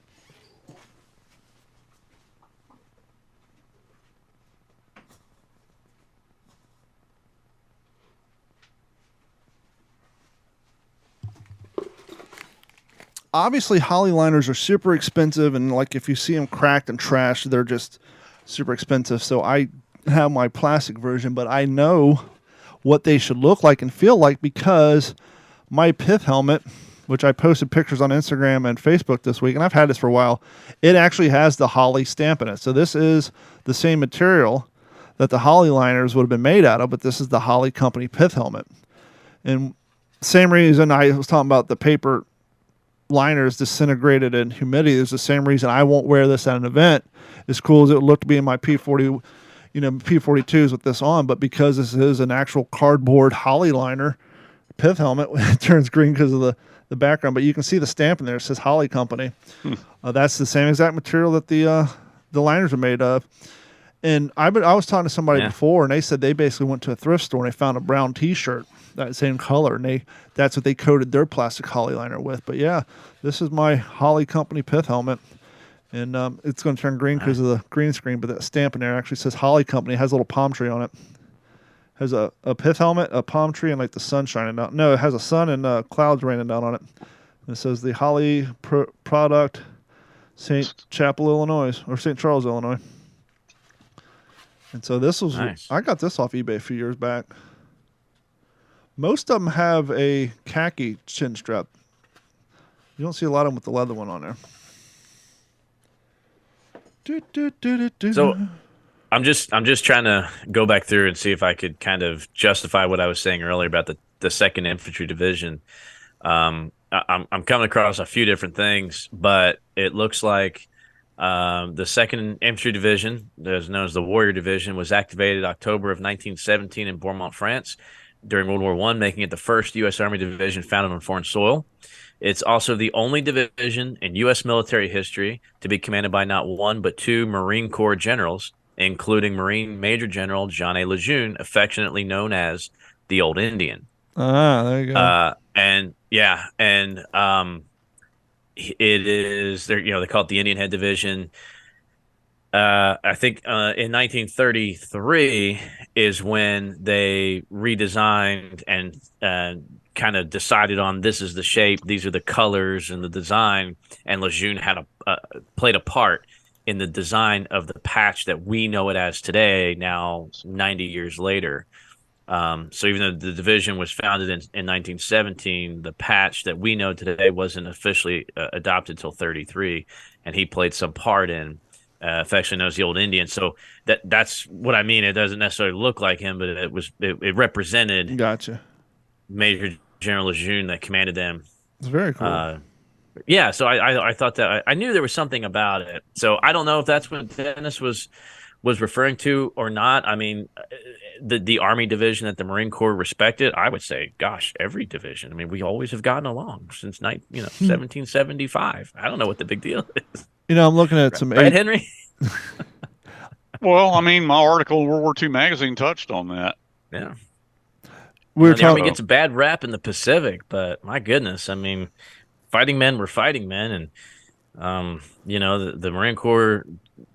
obviously Holly liners are super expensive, and like if you see them cracked and trashed, they're just super expensive. So I have my plastic version, but I know what they should look like and feel like because my pith helmet, which I posted pictures on Instagram and Facebook this week, and I've had this for a while, it actually has the Holly stamp in it. So this is the same material that the Holly liners would have been made out of, but this is the Holly company pith helmet. And same reason I was talking about the paper liners disintegrated in humidity is the same reason I won't wear this at an event. As cool as it would look to be in my P40, P42s with this on, but because this is an actual cardboard Holly liner pith helmet, it turns green because of the background. But you can see the stamp in there. It says Holly Company. That's the same exact material that the liners are made of. And I was talking to somebody before, and they said they basically went to a thrift store and they found a brown T-shirt that same color, and that's what they coated their plastic Holly liner with. But yeah, this is my Holly Company pith helmet. And it's going to turn green because of the green screen, but that stamp in there actually says Holly Company. It has a little palm tree on it. Has a pith helmet, a palm tree, and like the sun shining down. No, it has a sun and clouds raining down on it. And it says the Holly product, St. Chapel, Illinois, or St. Charles, Illinois. And so this was, nice. I got this off eBay a few years back. Most of them have a khaki chin strap. You don't see a lot of them with the leather one on there. So I'm just trying to go back through and see if I could kind of justify what I was saying earlier about the 2nd Infantry Division. I'm coming across a few different things, but it looks like the 2nd Infantry Division, as known as the Warrior Division, was activated October of 1917 in Bourmont, France during World War I, making it the first U.S. Army division founded on foreign soil. It's also the only division in U.S. military history to be commanded by not one but 2 Marine Corps generals, including Marine Major General John A. Lejeune, affectionately known as the Old Indian. There you go. It is they call it the Indian Head Division. I think in 1933 is when they redesigned and kind of decided on this is the shape, these are the colors and the design, and Lejeune had played a part in the design of the patch that we know it as today, now 90 years later. So even though the division was founded in 1917, the patch that we know today wasn't officially adopted till 33, and he played some part in affectionately known as the Old Indian. So that's what I mean. It doesn't necessarily look like him, but it represented Major General Lejeune that commanded them. It's very cool. So I thought that I knew there was something about it. So I don't know if that's what Dennis was referring to or not. I mean, the Army division that the Marine Corps respected, I would say, gosh, every division. I mean, we always have gotten along since 1775. I don't know what the big deal is. I'm looking at some right, Henry. Well, I mean, my article in World War II magazine touched on that. Yeah. The Army gets a bad rap in the Pacific, but my goodness, I mean, fighting men were fighting men, and the Marine Corps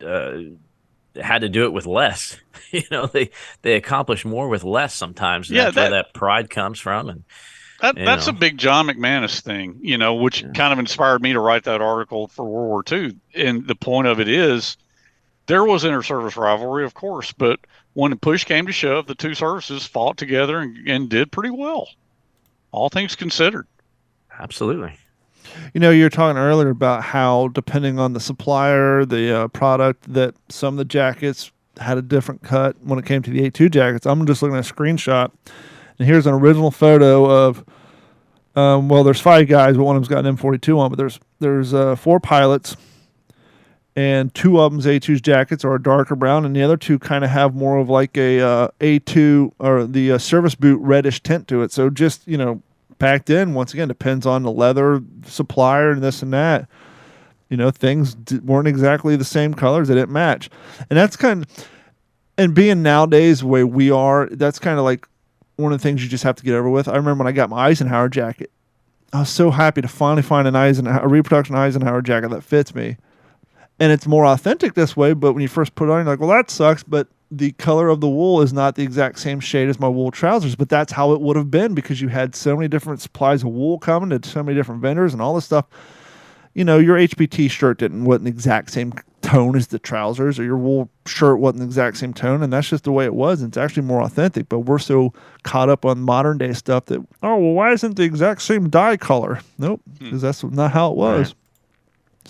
had to do it with less. They accomplish more with less sometimes. And that's where that pride comes from. And that's a big John McManus thing, which kind of inspired me to write that article for World War II. And the point of it is, there was inter-service rivalry, of course, but when the push came to shove, the 2 services fought together and did pretty well, all things considered. Absolutely. You were talking earlier about how, depending on the supplier, the product, that some of the jackets had a different cut when it came to the A2 jackets. I'm just looking at a screenshot, and here's an original photo of, there's 5 guys, but one of them's got an M42 on, but there's 4 pilots, and 2 of them's A2's jackets are a darker brown, and the other 2 kind of have more of like a A2 or the service boot reddish tint to it. So just, packed in, once again, depends on the leather supplier and this and that. Things weren't exactly the same colors. They didn't match. And that's and being nowadays the way we are, that's kind of like one of the things you just have to get over with. I remember when I got my Eisenhower jacket, I was so happy to finally find a reproduction Eisenhower jacket that fits me. And it's more authentic this way, but when you first put it on, you're like, well, that sucks, but the color of the wool is not the exact same shade as my wool trousers, but that's how it would have been because you had so many different supplies of wool coming to so many different vendors and all this stuff. your HBT shirt wasn't the exact same tone as the trousers, or your wool shirt wasn't the exact same tone, and that's just the way it was. And it's actually more authentic. But we're so caught up on modern day stuff that, why isn't the exact same dye color? Nope, because that's not how it was.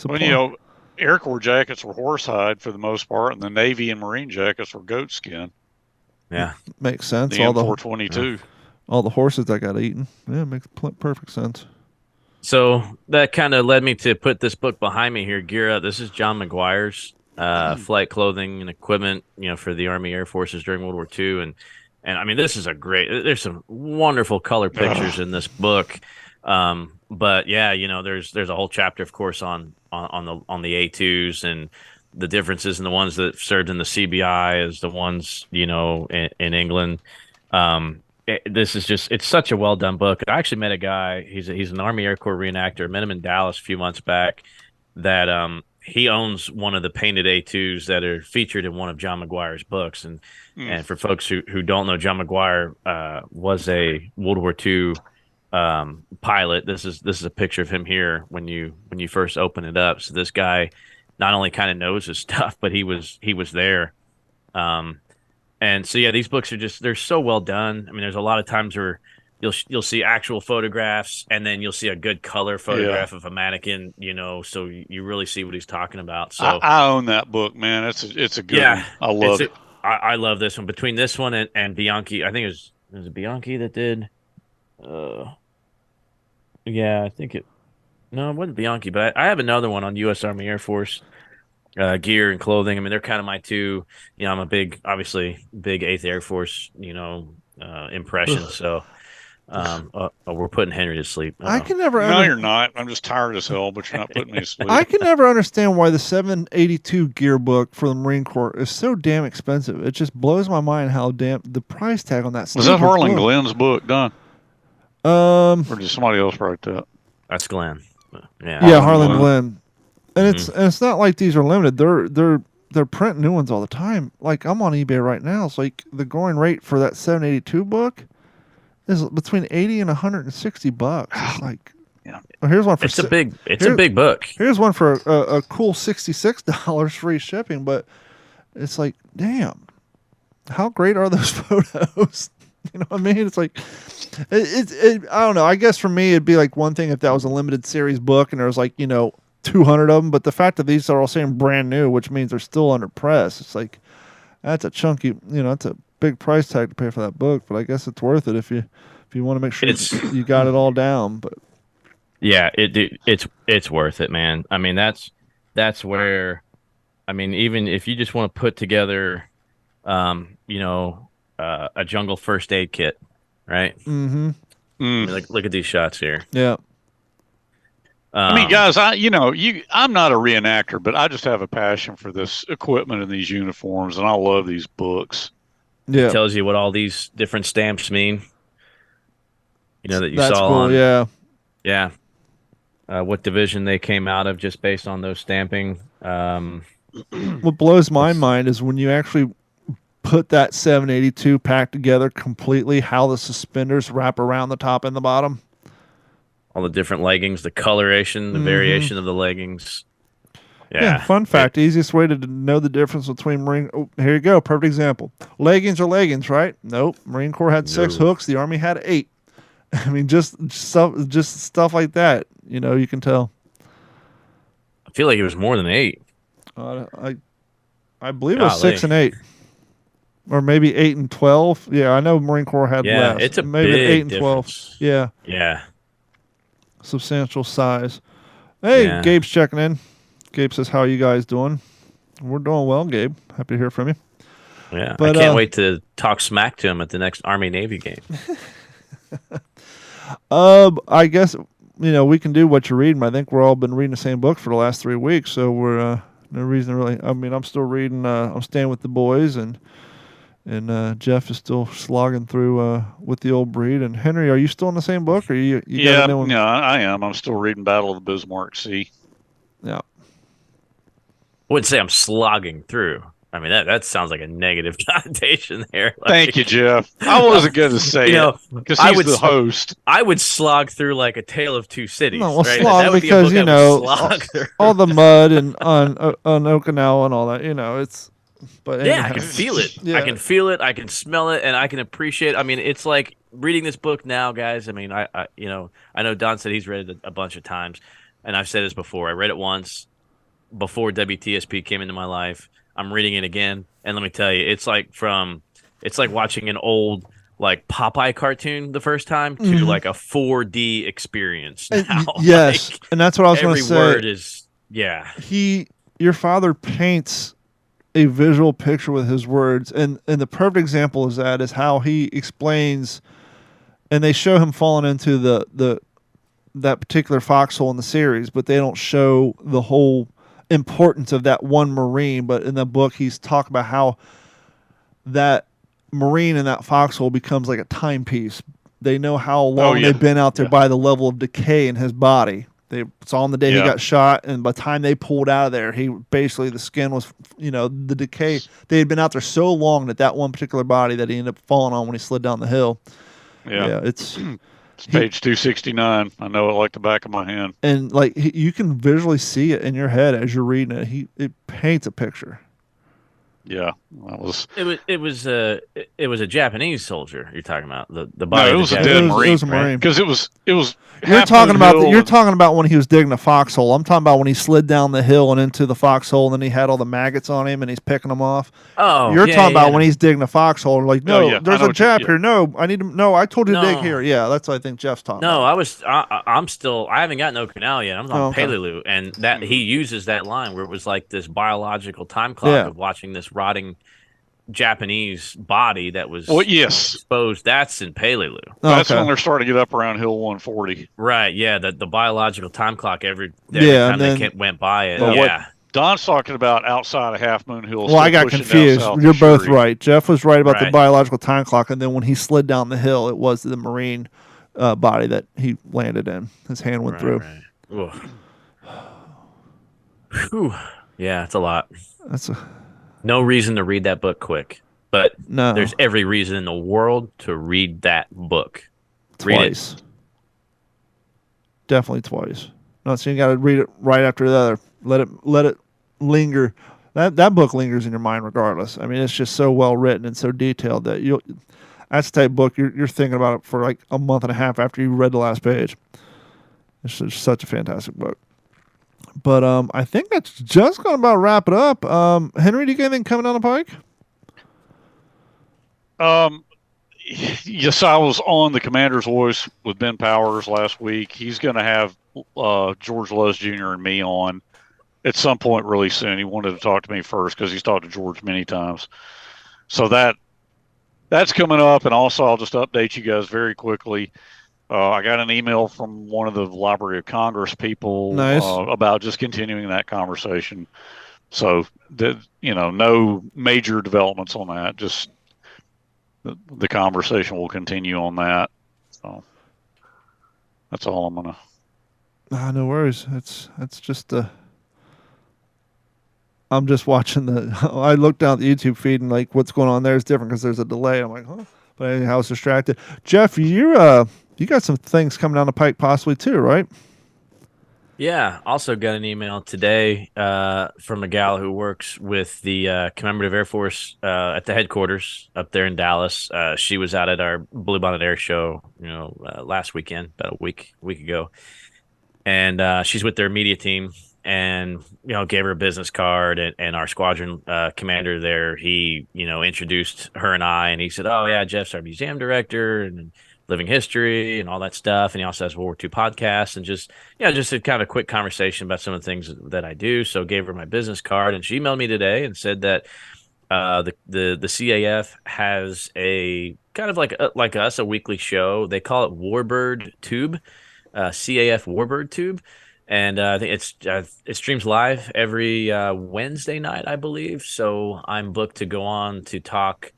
Right. Well, Air Corps jackets were horsehide for the most part, and the Navy and Marine jackets were goat skin. Yeah, makes sense. The M422. All the horses that got eaten. Yeah, it makes perfect sense. So that kind of led me to put this book behind me here, Gear Up. This is John McGuire's flight clothing and equipment, for the Army Air Forces during World War II. And I mean, this is there's some wonderful color pictures in this book. But yeah, there's a whole chapter, of course, on the A2s and the differences in the ones that served in the CBI as the ones, in England. This is it's such a well done book. I actually met a guy. He's an Army Air Corps reenactor. Met him in Dallas a few months back. That he owns one of the painted A2s that are featured in one of John McGuire's books. And for folks who don't know, John McGuire was a World War II pilot. This is a picture of him here when you first open it up. So this guy not only kind of knows his stuff, but he was there. And so, yeah, these books they're so well done. I mean, there's a lot of times where you'll see actual photographs, and then you'll see a good color photograph of a mannequin, so you really see what he's talking about. So I own that book, man. It's a good one. I love it. I love this one. Between this one and Bianchi, I think it was Bianchi that did. Yeah, I think it wasn't Bianchi, but I have another one on U.S. Army Air Force. Gear and clothing. I mean, they're kind of my two. I'm a big 8th Air Force, impression. So we're putting Henry to sleep. I can never. No, you're not. I'm just tired as hell, but you're not putting me to sleep. I can never understand why the 782 gear book for the Marine Corps is so damn expensive. It just blows my mind how damn the price tag on that. Was that Harlan Glenn's book done? Or did somebody else write that? That's Glenn. Yeah, Harlan Glenn. And it's not like these are limited. They're printing new ones all the time. Like, I'm on eBay right now. It's like the going rate for that 782 book is between $80 and $160. It's like, well, here's one for it's a big book. Here's one for a cool $66 free shipping. But it's like, damn, how great are those photos? You know what I mean? It's like, I don't know. I guess for me, it'd be like one thing if that was a limited series book and there was like 200 of them, but the fact that these are all saying brand new, which means they're still under press, it's like that's a chunky, that's a big price tag to pay for that book. But I guess it's worth it if you want to make sure you got it all down. But yeah, it's worth it, man. I mean, that's where, I mean, even if you just want to put together, a jungle first aid kit, right? Mm-hmm. I mean, look at these shots here. Yeah. I mean, guys, I'm not a reenactor, but I just have a passion for this equipment and these uniforms, and I love these books. Yeah, it tells you what all these different stamps mean. That you That's saw cool, on. Yeah. What division they came out of, just based on those stamping. What blows my mind is when you actually put that 782 pack together completely, how the suspenders wrap around the top and the bottom. All the different leggings, the coloration, the variation of the leggings. Yeah. Fun fact: easiest way to know the difference between Marine. Oh, here you go. Perfect example. Leggings are leggings, right? Nope. Marine Corps had 6 hooks. The Army had 8. I mean, just stuff like that. You can tell. I feel like it was more than 8. I believe it was 6 and 8, or maybe 8 and 12. Yeah, I know Marine Corps had less. It's maybe big 8 and difference. 12. Yeah. Substantial size. Hey, Yeah. Gabe's checking in. Gabe says, "How are you guys doing?" We're doing well, Gabe. Happy to hear from you. Yeah, But, I can't wait to talk smack to him at the next Army-Navy game. I guess we can do what you're reading. I think we're all been reading the same book for the last 3 weeks, so we're no reason to really. I mean, I'm still reading. I'm staying with the boys, and Jeff is still slogging through with the old breed. And Henry, are you still in the same book, or you got a new one? Yeah, I am. I'm still reading Battle of the Bismarck Sea. Yeah. I wouldn't say I'm slogging through. I mean, that sounds like a negative connotation there. Thank you, Jeff. I wasn't going to say it because he's the host. I would slog through like A Tale of Two Cities. No, well, right? slog that would because be a book all the mud and on Okinawa and all that. It's. But yeah, anyhow. I can feel it. Yeah. I can feel it. I can smell it, and I can appreciate. I mean, it's like reading this book now, guys. I mean, I know Don said he's read it a bunch of times, and I've said this before. I read it once before WTSP came into my life. I'm reading it again, and let me tell you, it's like watching an old like Popeye cartoon the first time to like a 4D experience now. Yes, like, and that's what I was going to say. Every word is your father paints a visual picture with his words, and the perfect example is how he explains, and they show him falling into that particular foxhole in the series, but they don't show the whole importance of that one Marine. But in the book, he's talking about how that Marine in that foxhole becomes like a timepiece. They know how long they've been out there by the level of decay in his body. They saw on the day he got shot, and by the time they pulled out of there, the skin was, the decay. They had been out there so long that one particular body that he ended up falling on when he slid down the hill. Yeah, it's page 269. I know it like the back of my hand. And like you can visually see it in your head as you're reading it. It paints a picture. Yeah, it was a Japanese soldier you're talking about. The body. No, it was a dead Marine. It was a Marine because it was. You're talking about when he was digging a foxhole. I'm talking about when he slid down the hill and into the foxhole, and then he had all the maggots on him, and he's picking them off. Oh, you're talking about when he's digging a foxhole. Like, no, there's a Jap here. No, I need him. No, I told you to dig here. Yeah, that's what I think Jeff's talking. No, about. I haven't gotten Okinawa yet. I'm on Peleliu, and that he uses that line where it was like this biological time clock of watching this rotting Japanese body that was exposed. That's in Peleliu. That's when they're starting to get up around Hill 140. Right, yeah, the biological time clock every time they went by it. What Don's talking about outside of Half Moon Hill. Well, I got confused. You're both right. Jeff was right about the biological time clock, and then when he slid down the hill, it was the Marine body that he landed in. His hand went through. Right. Whew. Yeah, it's a lot. No reason to read that book quick, but there's every reason in the world to read that book. Twice. Read it. Definitely twice. No, so you got to read it right after the other. Let it linger. That book lingers in your mind regardless. I mean, it's just so well written and so detailed that that's the type of book you're thinking about it for like a month and a half after you read the last page. It's just such a fantastic book. But I think that's just going to about wrap it up. Henry, do you got anything coming down the pike? Yes, I was on the Commander's Voice with Ben Powers last week. He's going to have George Loves Jr. and me on at some point really soon. He wanted to talk to me first because he's talked to George many times. So that's coming up, and also I'll just update you guys very quickly. I got an email from one of the Library of Congress people about just continuing that conversation. So, no major developments on that. Just the conversation will continue on that. So, that's all I'm going to. No worries. That's just I'm just watching I looked down at the YouTube feed and like what's going on there is different because there's a delay. I'm like, huh? But anyhow, I was distracted. Jeff, you got some things coming down the pike possibly too, right? Yeah. Also got an email today from a gal who works with the Commemorative Air Force at the headquarters up there in Dallas. She was out at our Bluebonnet Air Show, last weekend, about a week ago. And she's with their media team and, gave her a business card and our squadron commander there, he, introduced her and I, and he said, oh yeah, Jeff's our museum director and living history and all that stuff. And he also has World War II podcasts and just a kind of a quick conversation about some of the things that I do. So gave her my business card, and she emailed me today and said that the CAF has a kind of like us, a weekly show. They call it Warbird Tube, CAF Warbird Tube. And I think it streams live every Wednesday night, I believe. So I'm booked to go on to talk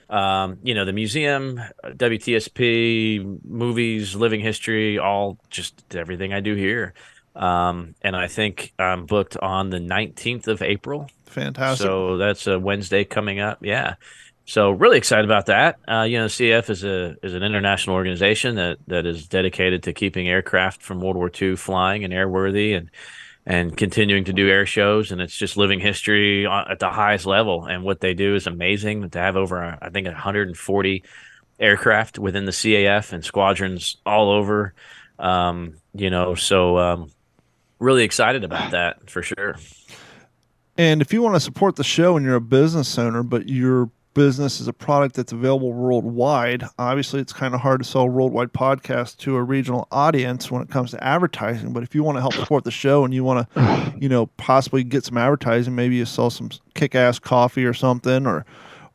the museum, WTSP, movies, living history, all just everything I do here. And I think I'm booked on the 19th of April. Fantastic. So that's a Wednesday coming up. Yeah. So really excited about that. CF is an international organization that is dedicated to keeping aircraft from World War II flying and airworthy and continuing to do air shows. And it's just living history at the highest level. And what they do is amazing. To have over, I think, 140 aircraft within the CAF and squadrons all over. Really excited about that for sure. And if you want to support the show and you're a business owner, but your business is a product that's available worldwide, obviously it's kind of hard to sell a worldwide podcast to a regional audience when it comes to advertising. But if you want to help support the show and you want to, possibly get some advertising, maybe you sell some kick-ass coffee or something, or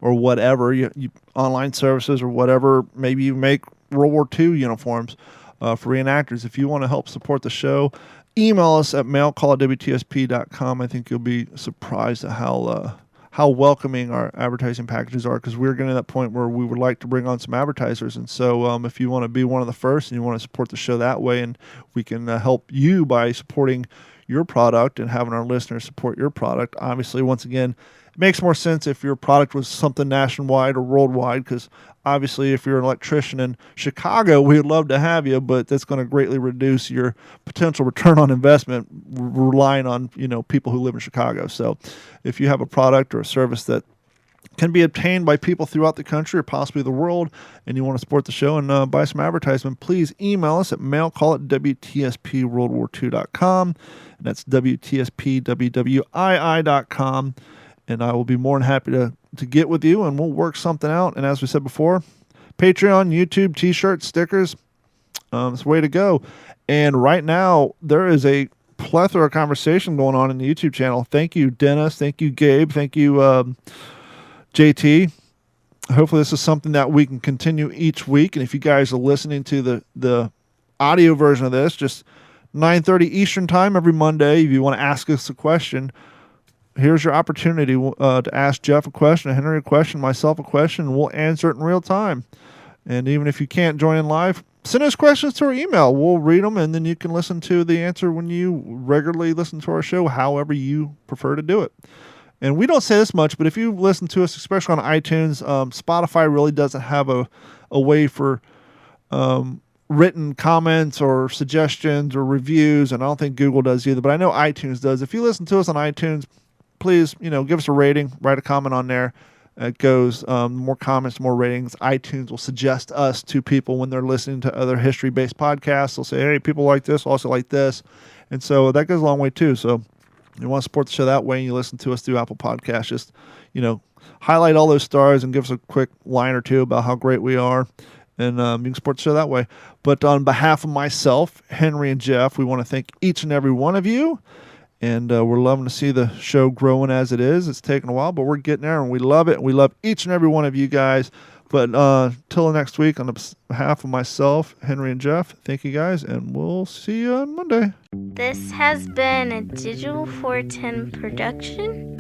whatever, you online services or whatever, maybe you make World War II uniforms for reenactors. If you want to help support the show, email us at mailcall@WTSP.com. I think you'll be surprised at how welcoming our advertising packages are, because we're getting to that point where we would like to bring on some advertisers. And so if you want to be one of the first and you want to support the show that way, and we can help you by supporting your product and having our listeners support your product, obviously, once again, it makes more sense if your product was something nationwide or worldwide, because obviously if you're an electrician in Chicago, we'd love to have you, but that's going to greatly reduce your potential return on investment relying on, people who live in Chicago. So if you have a product or a service that can be obtained by people throughout the country or possibly the world, and you want to support the show and buy some advertisement, please email us at mailcall@WTSPWWII.com. And that's WTSPWWII.com. And I will be more than happy to get with you, and we'll work something out. And as we said before, Patreon, YouTube, T-shirts, stickers, it's the way to go. And right now, there is a plethora of conversation going on in the YouTube channel. Thank you, Dennis. Thank you, Gabe. Thank you, JT. Hopefully this is something that we can continue each week. And if you guys are listening to the audio version of this, just 9:30 Eastern time every Monday, if you want to ask us a question, here's your opportunity to ask Jeff a question, Henry a question, myself a question, and we'll answer it in real time. And even if you can't join in live, send us questions to our email. We'll read them, and then you can listen to the answer when you regularly listen to our show, however you prefer to do it. And we don't say this much, but if you listen to us, especially on iTunes, Spotify really doesn't have a way for written comments or suggestions or reviews, and I don't think Google does either, but I know iTunes does. If you listen to us on iTunes, please, give us a rating, write a comment on there. It goes, more comments, more ratings. iTunes will suggest us to people when they're listening to other history-based podcasts. They'll say, hey, people like this, also like this. And so that goes a long way too. So you want to support the show that way, and you listen to us through Apple Podcasts, just, highlight all those stars and give us a quick line or two about how great we are. And you can support the show that way. But on behalf of myself, Henry, and Jeff, we want to thank each and every one of you. And we're loving to see the show growing as it is. It's taken a while, but we're getting there, and we love it. We love each and every one of you guys. But till next week, on behalf of myself, Henry, and Jeff, thank you guys, and we'll see you on Monday. This has been a Digital 410 production.